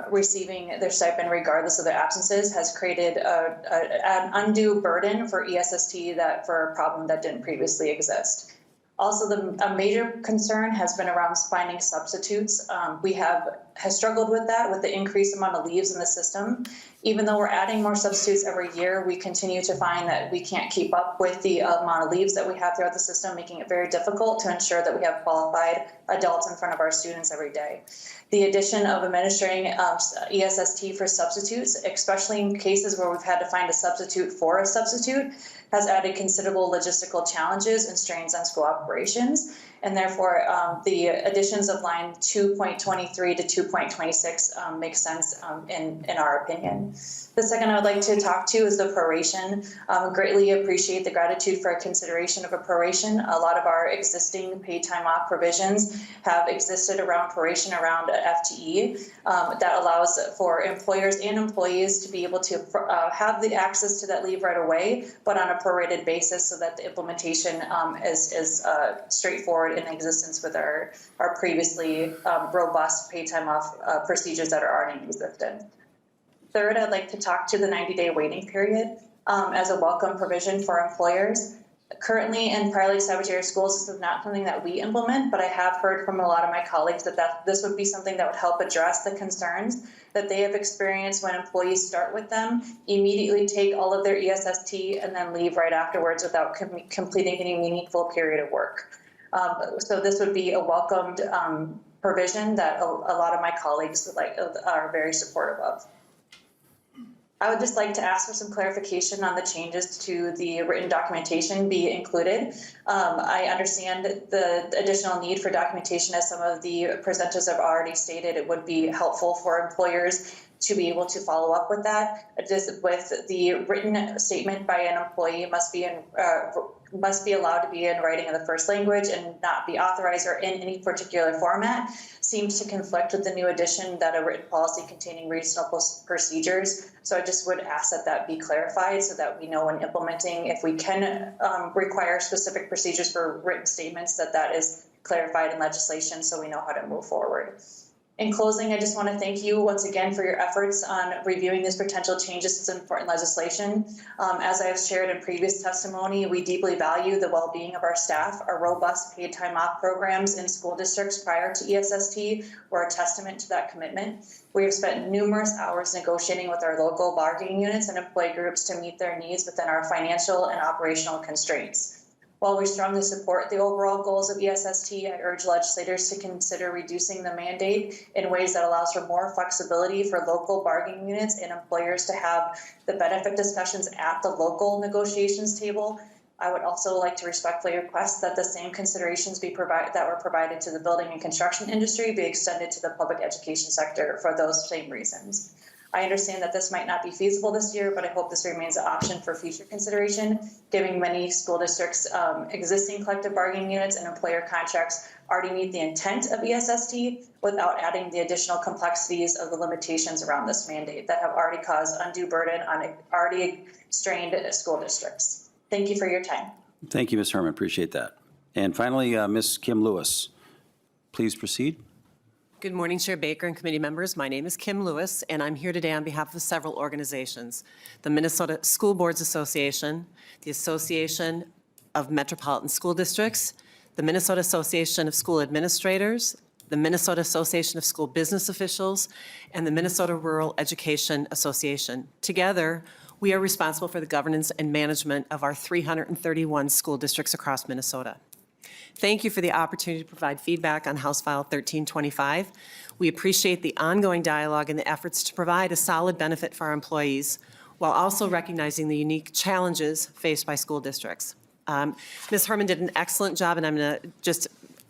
receiving their stipend regardless of their absences has created an undue burden for ESST for a problem that didn't previously exist. Also, a major concern has been around finding substitutes. We has struggled with that with the increased amount of leaves in the system. Even though we're adding more substitutes every year, we continue to find that we can't keep up with the amount of leaves that we have throughout the system, making it very difficult to ensure that we have qualified adults in front of our students every day. The addition of administering ESST for substitutes, especially in cases where we've had to find a substitute for a substitute, has added considerable logistical challenges and strains on school operations. And therefore, the additions of line 2.23 to 2.26 make sense in our opinion. The second I would like to talk to is the proration. Greatly appreciate the gratitude for consideration of a proration. A lot of our existing paid time off provisions have existed around proration around FTE that allows for employers and employees to be able to have the access to that leave right away, but on a prorated basis so that the implementation is straightforward in existence with our previously robust paid time off procedures that are already in existence. Third, I'd like to talk to the 90-day waiting period as a welcome provision for employers. Currently in Prior Lake Savage Area Schools, this is not something that we implement, but I have heard from a lot of my colleagues that this would be something that would help address the concerns that they have experienced when employees start with them, immediately take all of their ESST, and then leave right afterwards without completing any meaningful period of work. So this would be a welcomed provision that a lot of my colleagues are very supportive of. I would just like to ask for some clarification on the changes to the written documentation be included. I understand the additional need for documentation, as some of the presenters have already stated. It would be helpful for employers to be able to follow up with that. Just with the written statement by an employee must be allowed to be in writing in the first language and not be authorized or in any particular format, seems to conflict with the new addition that a written policy containing reasonable procedures. So I just would ask that that be clarified so that we know when implementing, if we can require specific procedures for written statements, that is clarified in legislation so we know how to move forward. In closing, I just want to thank you once again for your efforts on reviewing these potential changes to important legislation. As I have shared in previous testimony, we deeply value the well-being of our staff. Our robust paid time off programs in school districts prior to ESST were a testament to that commitment. We have spent numerous hours negotiating with our local bargaining units and employee groups to meet their needs within our financial and operational constraints. While we strongly support the overall goals of ESST, I urge legislators to consider reducing the mandate in ways that allows for more flexibility for local bargaining units and employers to have the benefit discussions at the local negotiations table. I would also like to respectfully request that the same considerations that were provided to the building and construction industry be extended to the public education sector for those same reasons. I understand that this might not be feasible this year, but I hope this remains an option for future consideration, given many school districts' existing collective bargaining units and employer contracts already meet the intent of ESST without adding the additional complexities of the limitations around this mandate that have already caused undue burden on already strained school districts. Thank you for your time. Thank you, Ms. Herman. Appreciate that. And finally, Ms. Kim Lewis, please proceed. Good morning, Chair Baker and committee members. My name is Kim Lewis, and I'm here today on behalf of several organizations: the Minnesota School Boards Association, the Association of Metropolitan School Districts, the Minnesota Association of School Administrators, the Minnesota Association of School Business Officials, and the Minnesota Rural Education Association. Together, we are responsible for the governance and management of our 331 school districts across Minnesota. Thank you for the opportunity to provide feedback on House File 1325. We appreciate the ongoing dialogue and the efforts to provide a solid benefit for our employees while also recognizing the unique challenges faced by school districts. Ms. Herman did an excellent job, and I'm going to just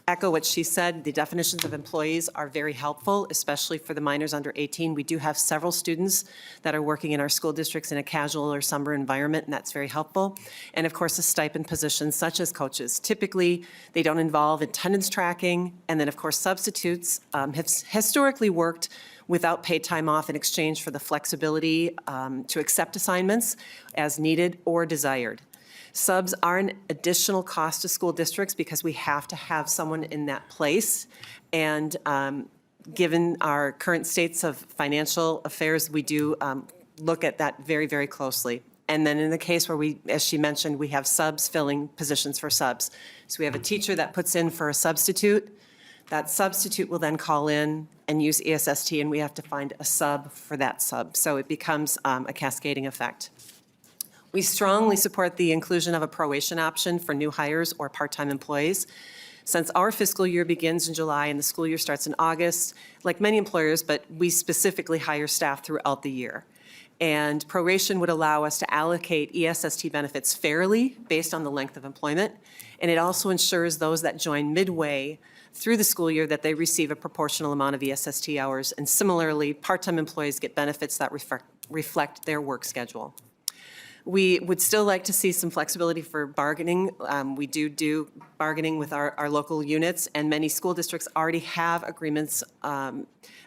echo what she said. The definitions of employees are very helpful, especially for the minors under 18. We do have several students that are working in our school districts in a casual or summer environment, and that's very helpful. And of course, the stipend positions such as coaches. Typically, they don't involve attendance tracking, and then of course, substitutes have historically worked without paid time off in exchange for the flexibility to accept assignments as needed or desired. Subs are an additional cost to school districts because we have to have someone in that place. And given our current states of financial affairs, we do look at that very, very closely. And then in the case where we, as she mentioned, we have subs filling positions for subs. So we have a teacher that puts in for a substitute. That substitute will then call in and use ESST, and we have to find a sub for that sub. So it becomes a cascading effect. We strongly support the inclusion of a proration option for new hires or part-time employees. Since our fiscal year begins in July and the school year starts in August, like many employers, but we specifically hire staff throughout the year. And proration would allow us to allocate ESST benefits fairly based on the length of employment. And it also ensures those that join midway through the school year that they receive a proportional amount of ESST hours. And similarly, part-time employees get benefits that reflect their work schedule. We would still like to see some flexibility for bargaining. We do bargaining with our local units, and many school districts already have agreements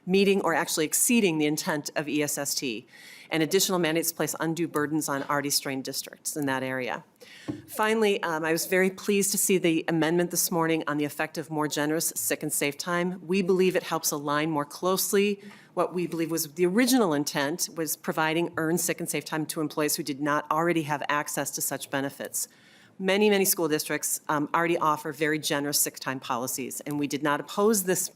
meeting or actually exceeding the intent of ESST. And additional mandates place undue burdens on already strained districts in that area. Finally, I was very pleased to see the amendment this morning on the effective, more generous sick and safe time. We believe it helps align more closely what we believe was the original intent, was providing earned sick and safe time to employees who did not already have access to such benefits. Many school districts already offer very generous sick time policies, and we did not oppose this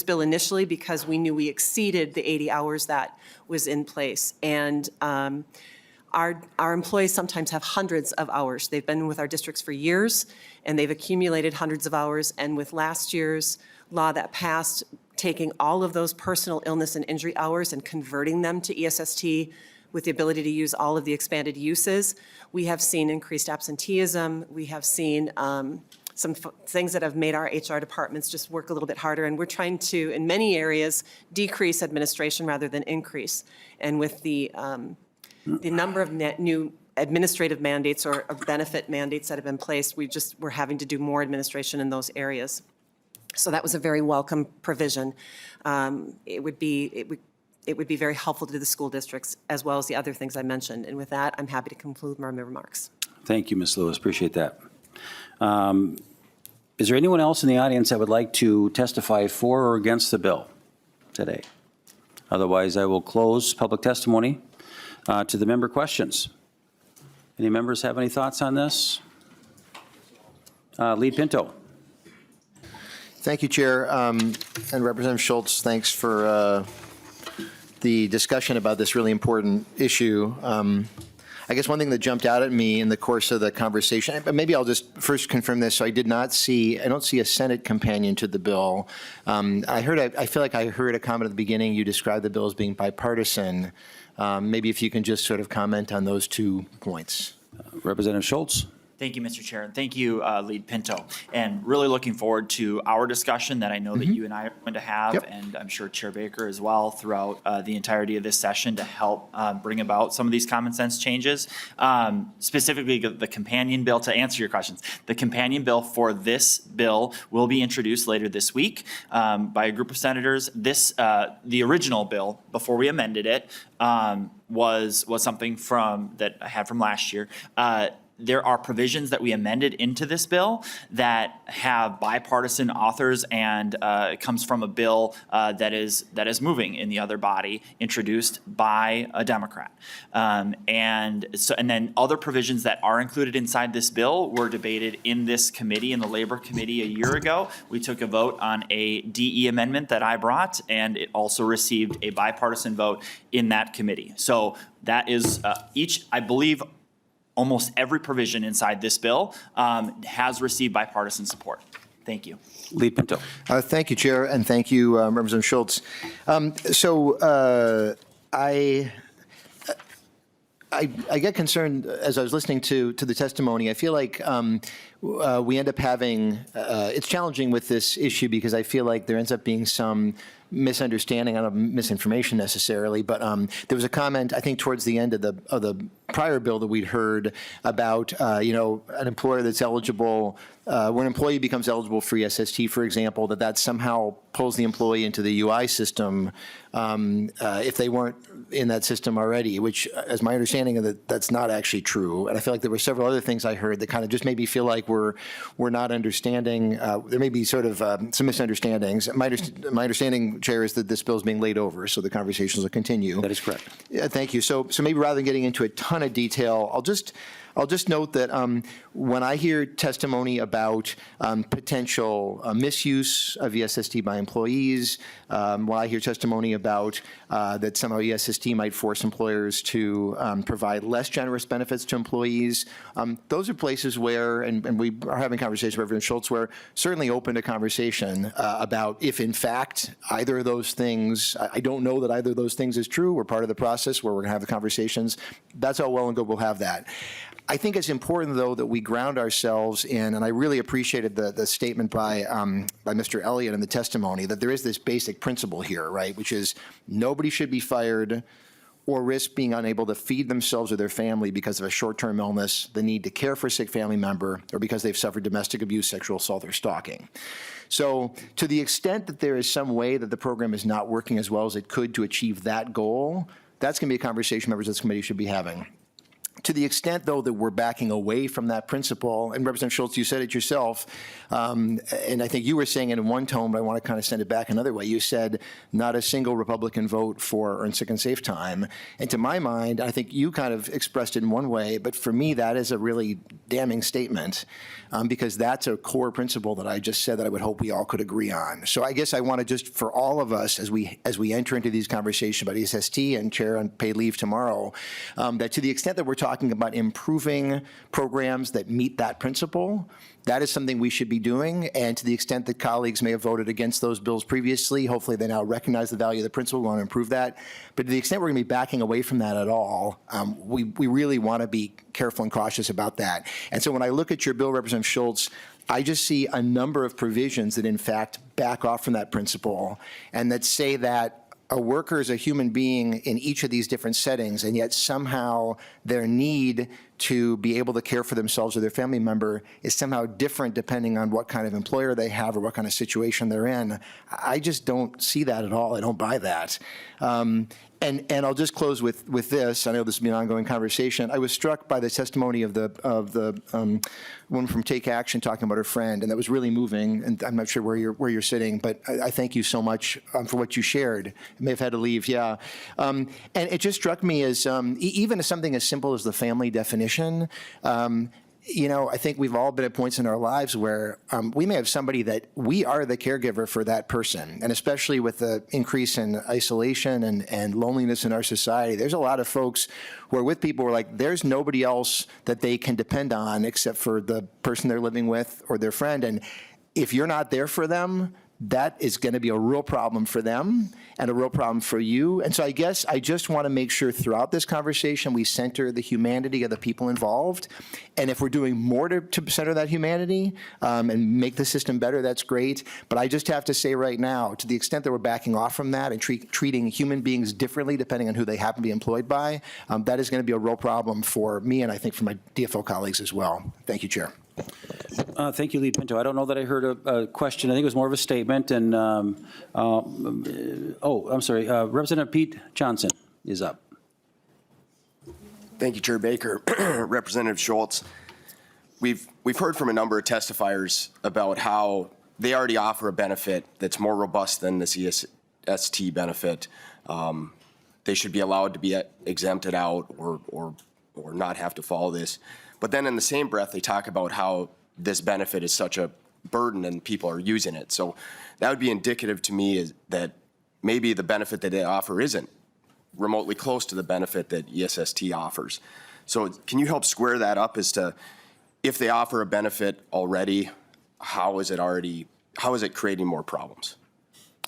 bill initially because we knew we exceeded the 80 hours that was in place. And our employees sometimes have hundreds of hours. They've been with our districts for years, and they've accumulated hundreds of hours. And with last year's law that passed, taking all of those personal illness and injury hours and converting them to ESST with the ability to use all of the expanded uses, we have seen increased absenteeism. We have seen some things that have made our HR departments just work a little bit harder. And we're trying to, in many areas, decrease administration rather than increase. And with the number of new administrative mandates or benefit mandates that have been placed, we're having to do more administration in those areas. So that was a very welcome provision. It would be very helpful to the school districts as well as the other things I mentioned. And with that, I'm happy to conclude my remarks. Thank you, Ms. Lewis. Appreciate that. Is there anyone else in the audience that would like to testify for or against the bill today? Otherwise, I will close public testimony to the member questions. Any members have any thoughts on this? Lead Pinto. Thank you, Chair. And Representative Schultz, thanks for the discussion about this really important issue. I guess one thing that jumped out at me in the course of the conversation, but maybe I'll just first confirm this. So I don't see a Senate companion to the bill. I feel like I heard a comment at the beginning. You described the bill as being bipartisan. Maybe if you can just sort of comment on those 2 points. Representative Schultz. Thank you, Mr. Chair, and thank you, Lead Pinto. And really looking forward to our discussion that I know that you and I are going to have, and I'm sure Chair Baker as well, throughout the entirety of this session to help bring about some of these common sense changes. Specifically, the companion bill, to answer your questions, the companion bill for this bill will be introduced later this week by a group of senators. The original bill, before we amended it, was something that I had from last year. There are provisions that we amended into this bill that have bipartisan authors, and it comes from a bill that is moving in the other body, introduced by a Democrat. And then other provisions that are included inside this bill were debated in this committee, in the Labor Committee a year ago. We took a vote on a DE amendment that I brought, and it also received a bipartisan vote in that committee. So that is I believe, almost every provision inside this bill has received bipartisan support. Thank you. Lead Pinto. Thank you, Chair, and thank you, Representative Schultz. I get concerned as I was listening to the testimony. I feel like we end up having, it's challenging with this issue because I feel like there ends up being some misunderstanding, I don't know, misinformation necessarily, but there was a comment, I think, towards the end of the prior bill that we'd heard about, an employer that's eligible, when an employee becomes eligible for ESST, for example, that somehow pulls the employee into the UI system if they weren't in that system already, which, as my understanding of it, that's not actually true. And I feel like there were several other things I heard that kind of just made me feel like we're not understanding. There may be sort of some misunderstandings. My understanding, Chair, is that this bill is being laid over, so the conversations will continue. That is correct. Yeah, thank you. So maybe rather than getting into a ton of detail, I'll just note that when I hear testimony about potential misuse of ESST by employees, when I hear testimony about that somehow ESST might force employers to provide less generous benefits to employees, those are places where, and we are having conversations with Reverend Schultz, where certainly open to conversation about if in fact either of those things, I don't know that either of those things is true. We're part of the process where we're going to have the conversations. That's all well and good. We'll have that. I think it's important, though, that we ground ourselves in, and I really appreciated the statement by Mr. Elliott in the testimony, that there is this basic principle here, right, which is nobody should be fired or risk being unable to feed themselves or their family because of a short-term illness, the need to care for a sick family member, or because they've suffered domestic abuse, sexual assault, or stalking. So to the extent that there is some way that the program is not working as well as it could to achieve that goal, that's going to be a conversation members of this committee should be having. To the extent, though, that we're backing away from that principle, and Representative Schultz, you said it yourself, and I think you were saying it in one tone, but I want to kind of send it back another way. You said not a single Republican vote for earned sick and safe time. And to my mind, I think you kind of expressed it in one way, but for me, that is a really damning statement because that's a core principle that I just said that I would hope we all could agree on. So I guess I want to just, for all of us, as we enter into these conversations about ESST and Chair on paid leave tomorrow, that to the extent that we're talking about improving programs that meet that principle, that is something we should be doing. And to the extent that colleagues may have voted against those bills previously, hopefully they now recognize the value of the principle, we want to improve that. But to the extent we're going to be backing away from that at all, we really want to be careful and cautious about that. And so when I look at your bill, Representative Schultz, I just see a number of provisions that in fact back off from that principle and that say that a worker is a human being in each of these different settings, and yet somehow their need to be able to care for themselves or their family member is somehow different depending on what kind of employer they have or what kind of situation they're in. I just don't see that at all. I don't buy that. And I'll just close with this. I know this will be an ongoing conversation. I was struck by the testimony of the woman from Take Action talking about her friend, and that was really moving. And I'm not sure where you're sitting, but I thank you so much for what you shared. You may have had to leave, yeah. And it just struck me as even as something as simple as the family definition. You know, I think we've all been at points in our lives where we may have somebody that we are the caregiver for that person. And especially with the increase in isolation and loneliness in our society, there's a lot of folks who are with people who are like, there's nobody else that they can depend on except for the person they're living with or their friend. And if you're not there for them, that is going to be a real problem for them and a real problem for you. And so I guess I just want to make sure throughout this conversation we center the humanity of the people involved. And if we're doing more to center that humanity and make the system better, that's great. But I just have to say right now, to the extent that we're backing off from that and treating human beings differently depending on who they happen to be employed by, that is going to be a real problem for me and I think for my DFO colleagues as well. Thank you, Chair. Thank you, Lead Pinto. I don't know that I heard a question. I think it was more of a statement. And, I'm sorry. Representative Pete Johnson is up. Thank you, Chair Baker. Representative Schultz, we've heard from a number of testifiers about how they already offer a benefit that's more robust than this ESST benefit. They should be allowed to be exempted out or not have to follow this. But then in the same breath, they talk about how this benefit is such a burden and people are using it. So that would be indicative to me is that maybe the benefit that they offer isn't remotely close to the benefit that ESST offers. So can you help square that up as to if they offer a benefit already, how is it creating more problems?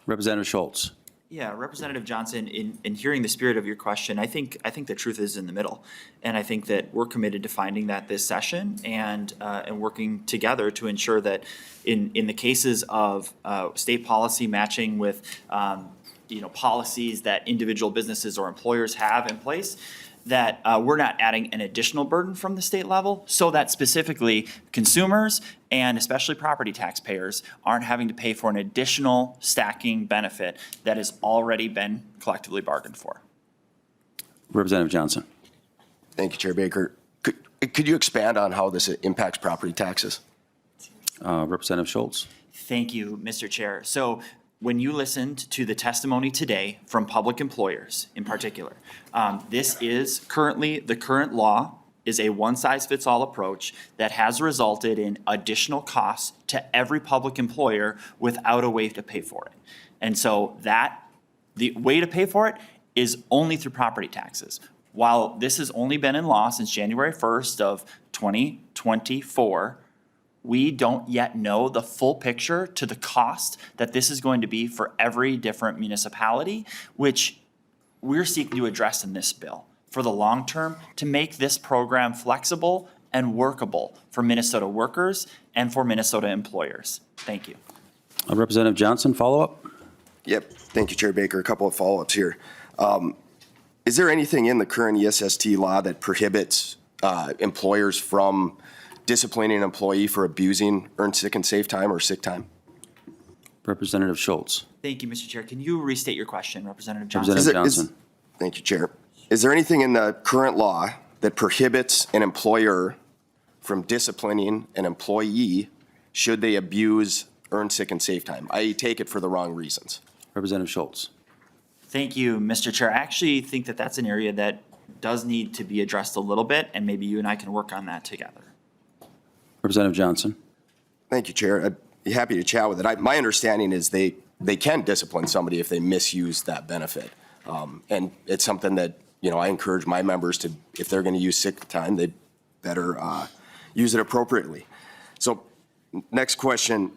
Representative Schultz. Yeah, Representative Johnson, in hearing the spirit of your question, I think the truth is in the middle. And I think that we're committed to finding that this session and working together to ensure that in the cases of state policy matching with policies that individual businesses or employers have in place, that we're not adding an additional burden from the state level, so that specifically consumers and especially property taxpayers aren't having to pay for an additional stacking benefit that has already been collectively bargained for. Representative Johnson. Thank you, Chair Baker. Could you expand on how this impacts property taxes? Representative Schultz. Thank you, Mr. Chair. So when you listened to the testimony today from public employers in particular, this is currently, the current law is a one-size-fits-all approach that has resulted in additional costs to every public employer without a way to pay for it. And so the way to pay for it is only through property taxes. While this has only been in law since January 1st of 2024, we don't yet know the full picture to the cost that this is going to be for every different municipality, which we're seeking to address in this bill for the long term to make this program flexible and workable for Minnesota workers and for Minnesota employers. Thank you. Representative Johnson, follow-up? Yep. Thank you, Chair Baker. A couple of follow-ups here. Is there anything in the current ESST law that prohibits employers from disciplining an employee for abusing earned sick and safe time or sick time? Representative Schultz. Thank you, Mr. Chair. Can you restate your question, Representative Johnson? Representative Johnson. Thank you, Chair. Is there anything in the current law that prohibits an employer from disciplining an employee should they abuse earned sick and safe time, i.e. take it for the wrong reasons? Representative Schultz. Thank you, Mr. Chair. I actually think that that's an area that does need to be addressed a little bit, and maybe you and I can work on that together. Representative Johnson. Thank you, Chair. I'd be happy to chat with it. My understanding is they can discipline somebody if they misuse that benefit. And it's something that, I encourage my members to, if they're going to use sick time, they better use it appropriately. So next question.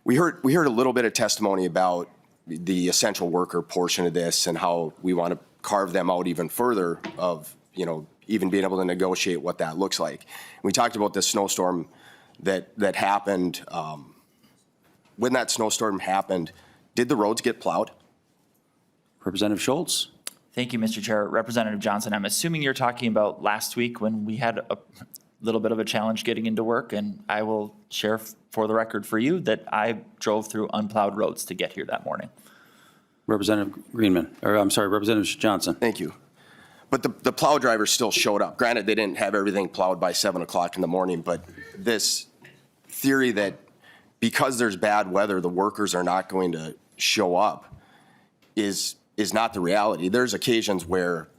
We heard a little bit of testimony about the essential worker portion of this and how we want to carve them out even further of, even being able to negotiate what that looks like. We talked about the snowstorm that happened. When that snowstorm happened, did the roads get plowed? Representative Schultz. Thank you, Mr. Chair. Representative Johnson, I'm assuming you're talking about last week when we had a little bit of a challenge getting into work, and I will share for the record for you that I drove through unplowed roads to get here that morning. Representative Representative Johnson. Thank you. But the plow drivers still showed up. Granted, they didn't have everything plowed by 7 o'clock in the morning, but this theory that because there's bad weather, the workers are not going to show up is not the reality. There's occasions where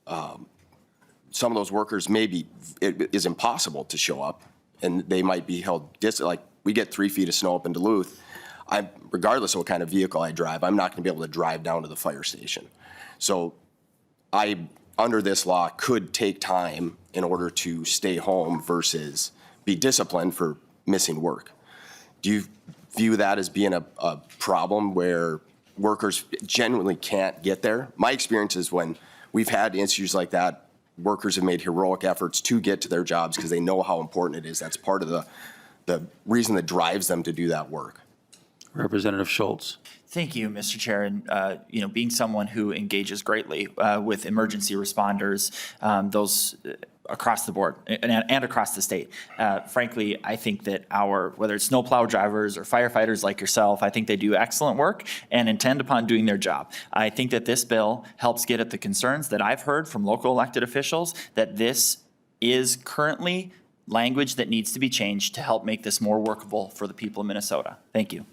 some of those workers it is impossible to show up, and they might be held distant. Like we get 3 feet of snow up in Duluth. Regardless of what kind of vehicle I drive, I'm not going to be able to drive down to the fire station. So under this law, could take time in order to stay home versus be disciplined for missing work. Do you view that as being a problem where workers genuinely can't get there? My experience is when we've had issues like that, workers have made heroic efforts to get to their jobs because they know how important it is. That's part of the reason that drives them to do that work. Representative Schultz. Thank you, Mr. Chair. And, being someone who engages greatly with emergency responders, those across the board and across the state, frankly, I think that whether it's snowplow drivers or firefighters like yourself, I think they do excellent work and intend upon doing their job. I think that this bill helps get at the concerns that I've heard from local elected officials that this is currently language that needs to be changed to help make this more workable for the people of Minnesota. Thank you.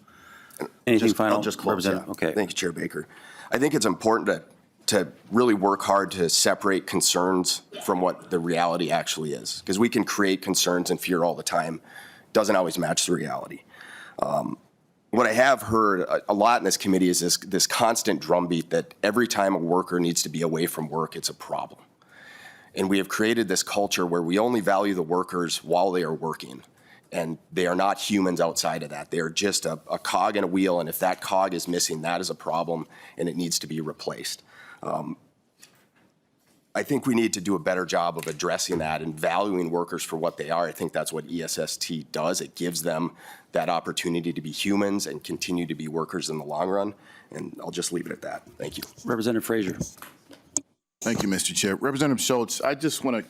Anything final? I'll just close. Yeah. Okay. Thank you, Chair Baker. I think it's important to really work hard to separate concerns from what the reality actually is, because we can create concerns and fear all the time. Doesn't always match the reality. What I have heard a lot in this committee is this constant drumbeat that every time a worker needs to be away from work, it's a problem. And we have created this culture where we only value the workers while they are working. And they are not humans outside of that. They are just a cog in a wheel, and if that cog is missing, that is a problem, and it needs to be replaced. I think we need to do a better job of addressing that and valuing workers for what they are. I think that's what ESST does. It gives them that opportunity to be humans and continue to be workers in the long run, and I'll just leave it at that. Thank you. Representative Frazier. Thank you, Mr. Chair. Representative Schultz, I just want to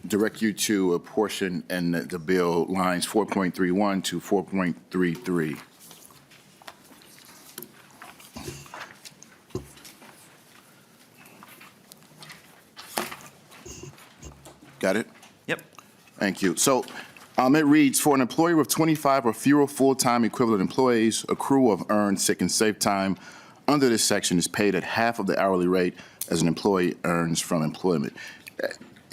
direct you to a portion in the bill, lines 4.31 to 4.33. Got it? Yep. Thank you. So it reads, for an employer with 25 or fewer full-time equivalent employees, accrue of earned sick and safe time under this section is paid at half of the hourly rate as an employee earns from employment.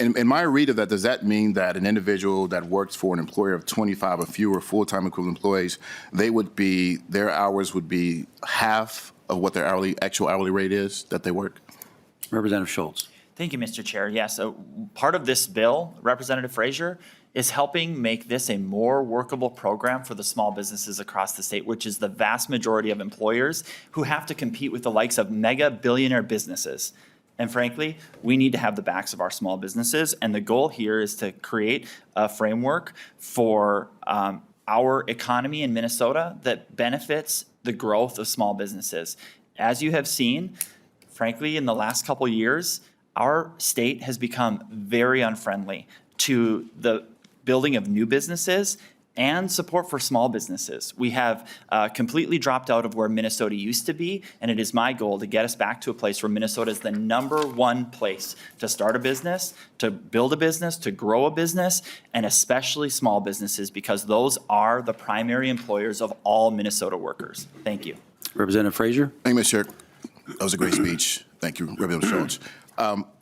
In my read of that, does that mean that an individual that works for an employer of 25 or fewer full-time equivalent employees, their hours would be half of what their actual hourly rate is that they work? Representative Schultz. Thank you, Mr. Chair. Yes, part of this bill, Representative Frazier, is helping make this a more workable program for the small businesses across the state, which is the vast majority of employers who have to compete with the likes of mega billionaire businesses. And frankly, we need to have the backs of our small businesses. And the goal here is to create a framework for our economy in Minnesota that benefits the growth of small businesses. As you have seen, frankly, in the last couple years, our state has become very unfriendly to the building of new businesses and support for small businesses. We have completely dropped out of where Minnesota used to be, and it is my goal to get us back to a place where Minnesota is the #1 place to start a business, to build a business, to grow a business, and especially small businesses, because those are the primary employers of all Minnesota workers. Thank you. Representative Frazier. Thank you, Mr. Chair. That was a great speech. Thank you, Representative Schultz.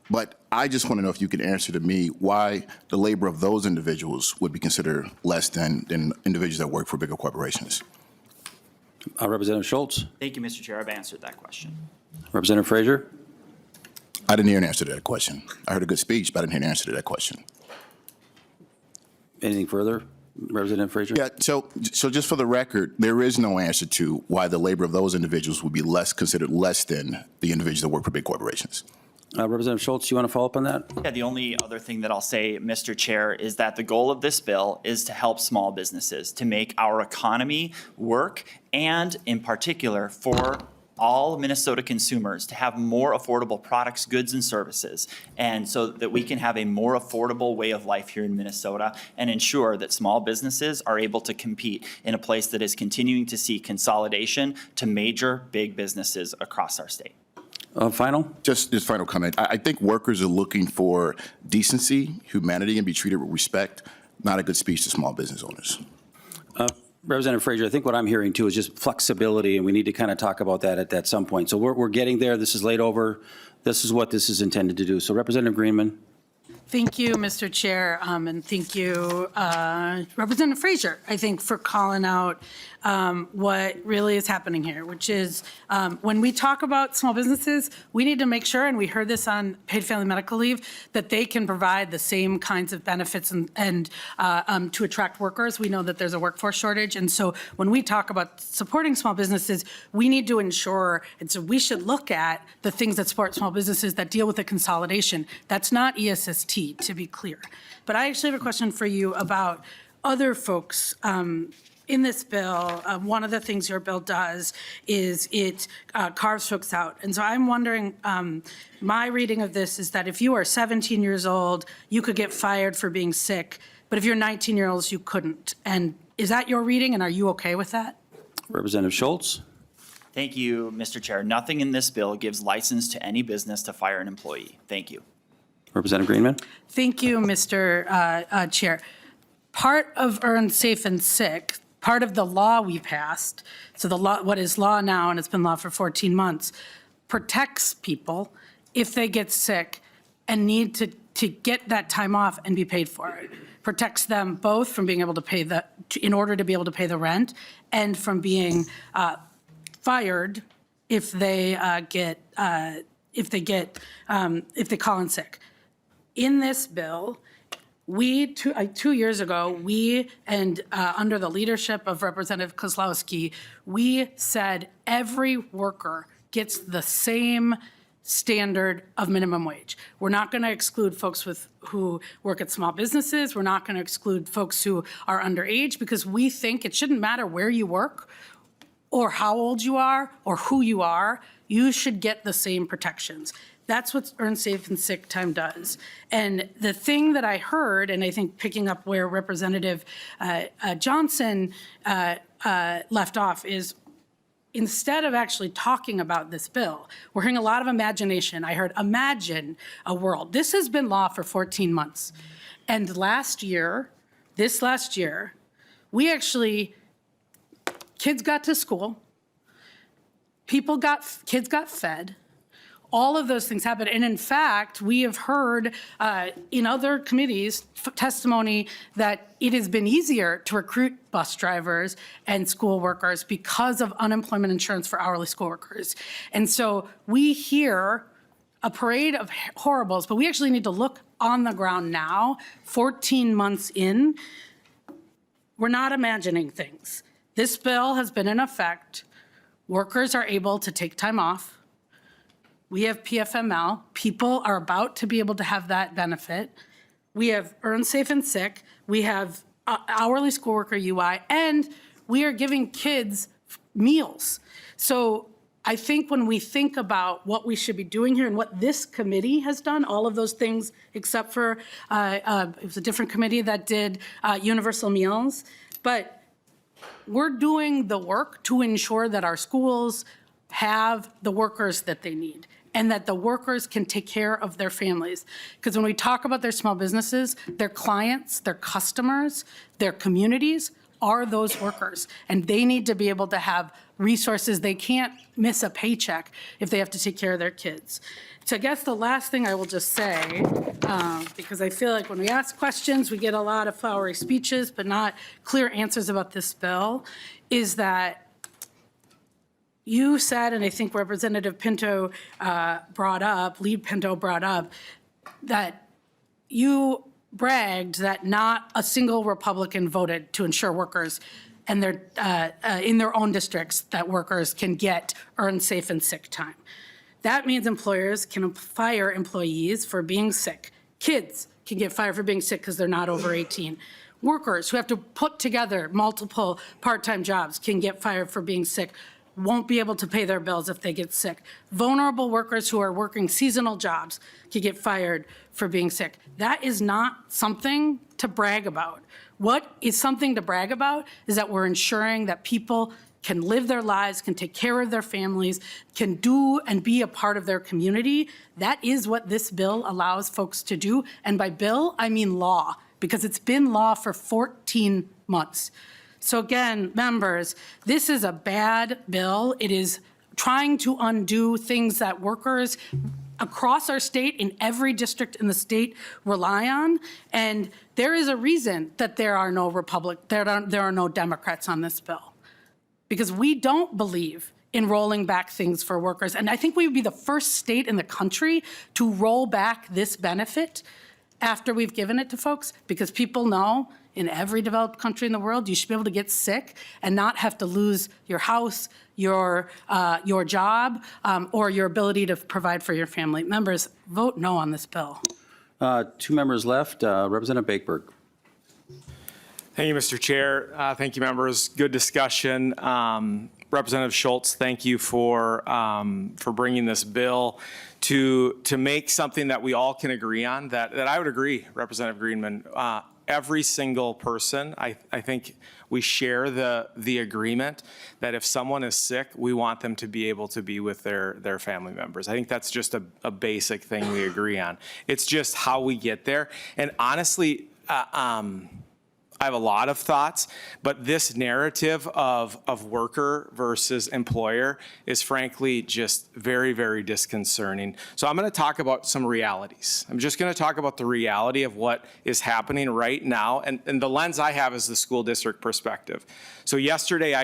But I just want to know if you could answer to me why the labor of those individuals would be considered less than individuals that work for bigger corporations. Representative Schultz. Thank you, Mr. Chair. I've answered that question. Representative Frazier. I didn't hear an answer to that question. I heard a good speech, but I didn't hear an answer to that question. Anything further? Representative Frazier? Yeah, so just for the record, there is no answer to why the labor of those individuals would be considered less than the individuals that work for big corporations. Representative Schultz, you want to follow up on that? Yeah, the only other thing that I'll say, Mr. Chair, is that the goal of this bill is to help small businesses, to make our economy work, and in particular for all Minnesota consumers to have more affordable products, goods, and services, and so that we can have a more affordable way of life here in Minnesota and ensure that small businesses are able to compete in a place that is continuing to see consolidation to major big businesses across our state. Final? Just this final comment. I think workers are looking for decency, humanity, and be treated with respect, not a good speech to small business owners. Representative Frazier, I think what I'm hearing too is just flexibility, and we need to kind of talk about that at some point. So we're getting there. This is laid over. This is what this is intended to do. So Representative Greenman. Thank you, Mr. Chair, and thank you, Representative Frazier, I think, for calling out what really is happening here, which is when we talk about small businesses, we need to make sure, and we heard this on paid family medical leave, that they can provide the same kinds of benefits and to attract workers. We know that there's a workforce shortage, and so when we talk about supporting small businesses, we need to ensure, and so we should look at the things that support small businesses that deal with the consolidation. That's not ESST, to be clear. But I actually have a question for you about other folks in this bill. One of the things your bill does is it carves folks out. And so I'm wondering, my reading of this is that if you are 17 years old, you could get fired for being sick, but if you're 19 years old, you couldn't. And is that your reading, and are you okay with that? Representative Schultz. Thank you, Mr. Chair. Nothing in this bill gives license to any business to fire an employee. Thank you. Representative Greenman. Thank you, Mr. Chair. Part of earned safe and sick, part of the law we passed, so the law, what is law now, and it's been law for 14 months, protects people if they get sick and need to get that time off and be paid for it. Protects them both from being able to pay in order to be able to pay the rent, and from being fired if they call in sick. In this bill, we, 2 years ago, under the leadership of Representative Kozlowski, we said every worker gets the same standard of minimum wage. We're not going to exclude folks who work at small businesses. We're not going to exclude folks who are underage, because we think it shouldn't matter where you work or how old you are or who you are. you should get the same protections. That's what Earn Safe and Sick Time does. And the thing that I heard, and I think picking up where Representative Johnson left off, is instead of actually talking about this bill, we're hearing a lot of imagination. I heard imagine a world. This has been law for 14 months. And this last year, we actually, kids got to school, kids got fed, all of those things happened. And in fact, we have heard in other committees testimony that it has been easier to recruit bus drivers and school workers because of unemployment insurance for hourly school workers. And so we hear a parade of horribles, but we actually need to look on the ground now, 14 months in. We're not imagining things. This bill has been in effect. Workers are able to take time off. We have PFML. People are about to be able to have that benefit. We have Earn Safe and Sick. We have hourly school worker UI, and we are giving kids meals. So I think when we think about what we should be doing here and what this committee has done, all of those things except for it was a different committee that did universal meals, but we're doing the work to ensure that our schools have the workers that they need and that the workers can take care of their families. Because when we talk about their small businesses, their clients, their customers, their communities are those workers. And they need to be able to have resources. They can't miss a paycheck if they have to take care of their kids. So I guess the last thing I will just say, because I feel like when we ask questions, we get a lot of flowery speeches, but not clear answers about this bill, is that you said, and I think Representative Pinto Lead Pinto brought up, that you bragged that not a single Republican voted to ensure workers and their in their own districts that workers can get Earn Safe and Sick Time. That means employers can fire employees for being sick. Kids can get fired for being sick because they're not over 18. Workers who have to put together multiple part-time jobs can get fired for being sick, won't be able to pay their bills if they get sick. Vulnerable workers who are working seasonal jobs can get fired for being sick. That is not something to brag about. What is something to brag about is that we're ensuring that people can live their lives, can take care of their families, can do and be a part of their community. That is what this bill allows folks to do. And by bill, I mean law, because it's been law for 14 months. So again, members, this is a bad bill. It is trying to undo things that workers across our state, in every district in the state, rely on. And there is a reason that there are no Democrats on this bill, because we don't believe in rolling back things for workers. And I think we would be the first state in the country to roll back this benefit after we've given it to folks, because people know in every developed country in the world, you should be able to get sick and not have to lose your house, your job, or your ability to provide for your family. Members, vote no on this bill. 2 members left. Representative Bakeberg. Thank you, Mr. Chair. Thank you, members. Good discussion. Representative Schultz, thank you for bringing this bill to make something that we all can agree on, that I would agree, Representative Greenman. Every single person, I think we share the agreement that if someone is sick, we want them to be able to be with their family members. I think that's just a basic thing we agree on. It's just how we get there. And honestly, I have a lot of thoughts, but this narrative of worker versus employer is frankly just very, very disconcerting. So I'm going to talk about some realities. I'm just going to talk about the reality of what is happening right now. And the lens I have is the school district perspective. So Monday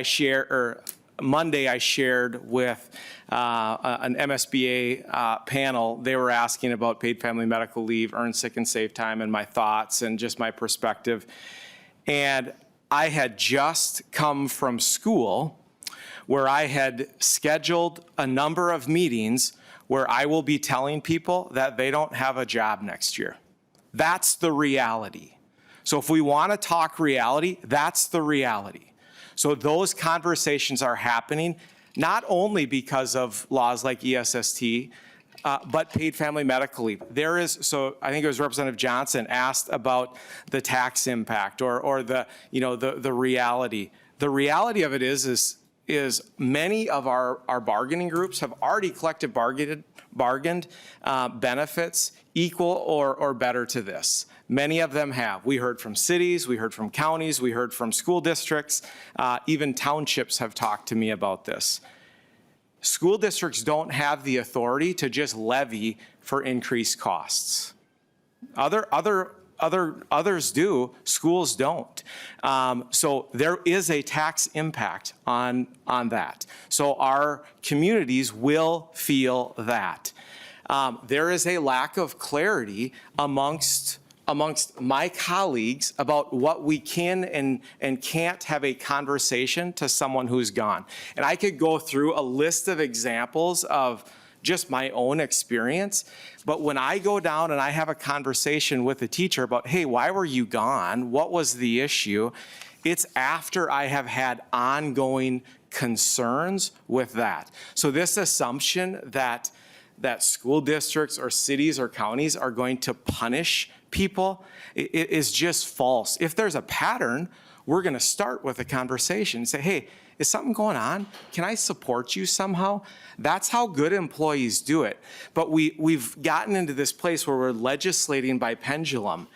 I shared with an MSBA panel. They were asking about paid family medical leave, earned sick and safe time, and my thoughts and just my perspective. And I had just come from school where I had scheduled a number of meetings where I will be telling people that they don't have a job next year. That's the reality. So if we want to talk reality, that's the reality. So those conversations are happening. not only because of laws like ESST, but paid family medical leave. So I think it was Representative Johnson asked about the tax impact or the reality. The reality of it is many of our bargaining groups have already collective bargained benefits equal or better to this. Many of them have. We heard from cities, we heard from counties, we heard from school districts, even townships have talked to me about this. School districts don't have the authority to just levy for increased costs. Others do, schools don't. So there is a impact on that. So our communities will feel that. There is a lack of clarity amongst my colleagues about what we can and can't have a conversation to someone who's gone. And I could go through a list of examples of just my own experience, but when I go down and I have a conversation with a teacher about, hey, why were you gone? What was the issue? It's after I have had ongoing concerns with that. So this assumption that school districts or cities or counties are going to punish people is just false. If there's a pattern, we're going to start with a conversation and say, hey, is something going on? Can I support you somehow? That's how good employees do it. But we've gotten into this place where we're legislating by pendulum,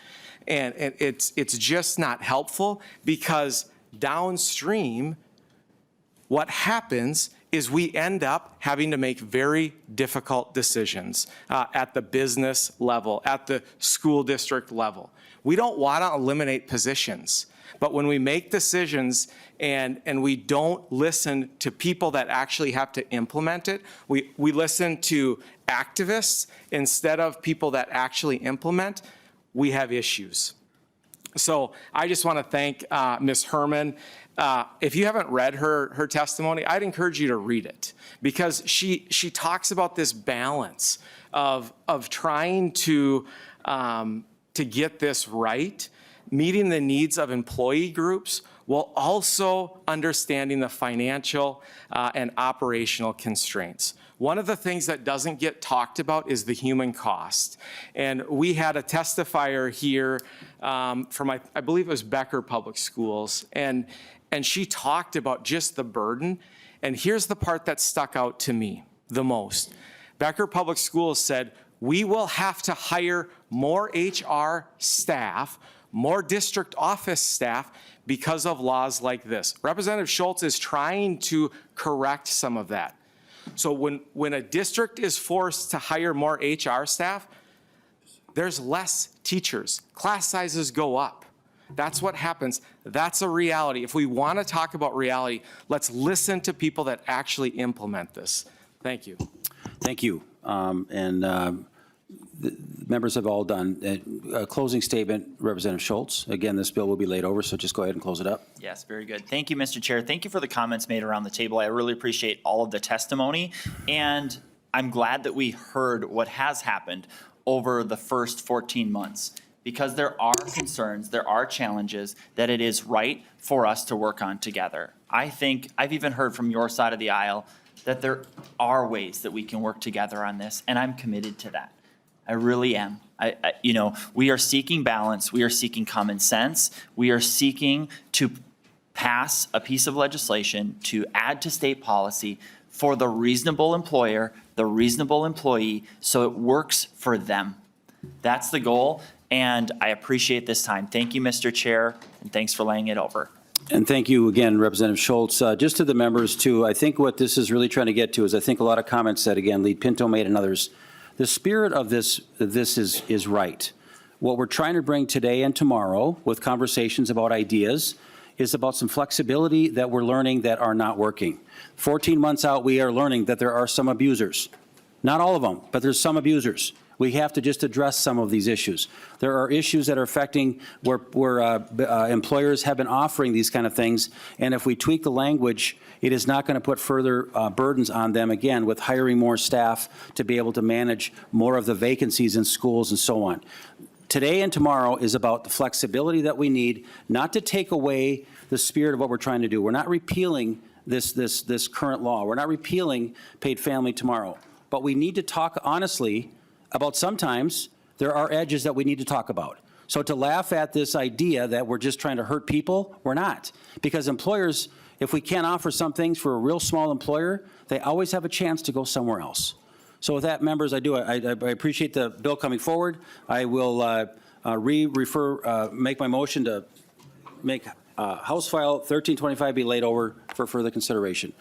and it's just not helpful, because downstream, what happens is we end up having to make very difficult decisions at the business level, at the school district level. We don't want to eliminate positions, but when we make decisions and we don't listen to people that actually have to implement it, we listen to activists instead of people that actually implement, we have issues. So I just want to thank Ms. Herman. If you haven't read her testimony, I'd encourage you to read it, because she talks about this balance of trying to get this right, meeting the needs of employee groups, while also understanding the financial and operational constraints. One of the things that doesn't get talked about is the human cost. And we had a testifier here from, I believe it was Becker Public Schools, and she talked about just the burden. And here's the part that stuck out to me the most. Becker Public Schools said, we will have to hire more HR staff, more district office staff, because of laws like this. Representative Schultz is trying to correct some of that. So when a district is forced to hire more HR staff, there's less teachers. Class sizes go up. That's what happens. That's a reality. If we want to talk about reality, let's listen to people that actually implement this. Thank you. Thank you. The members have all done. A closing statement, Representative Schultz. Again, this bill will be laid over, so just go ahead and close it up. Yes, very good. Thank you, Mr. Chair. Thank you for the comments made around the table. I really appreciate all of the testimony, and I'm glad that we heard what has happened over the first 14 months, because there are concerns, there are challenges that it is right for us to work on together. I think I've even heard from your side of the aisle that there are ways that we can work together on this, and I'm committed to that. I really am. We are seeking balance. We are seeking common sense. We are seeking to pass a piece of legislation to add to state policy for the reasonable employer, the reasonable employee, so it works for them. That's the goal, and I appreciate this time. Thank you, Mr. Chair, and thanks for laying it over. And thank you again, Representative Schultz. Just to the members, too, I think what this is really trying to get to is, I think a lot of comments that, again, Lead Pinto made and others, the spirit of this is right. What we're trying to bring today and tomorrow with conversations about ideas is about some flexibility that we're learning that are not working. 14 months out, we are learning that there are some abusers. Not all of them, but there's some abusers. We have to just address some of these issues. There are issues that are affecting where employers have been offering these kind of things, and if we tweak the language, it is not going to put further burdens on them, again, with hiring more staff to be able to manage more of the vacancies in schools and so on. Today and tomorrow is about the flexibility that we need, not to take away the spirit of what we're trying to do. We're not repealing this current law. We're not repealing paid family tomorrow. But we need to talk honestly about sometimes there are edges that we need to talk about. So to laugh at this idea that we're just trying to hurt people, we're not. Because employers, if we can't offer some things for a real small employer, they always have a chance to go somewhere else. So with that, members, I appreciate the bill coming forward. I will make my motion to make House File 1325 be laid over for further consideration.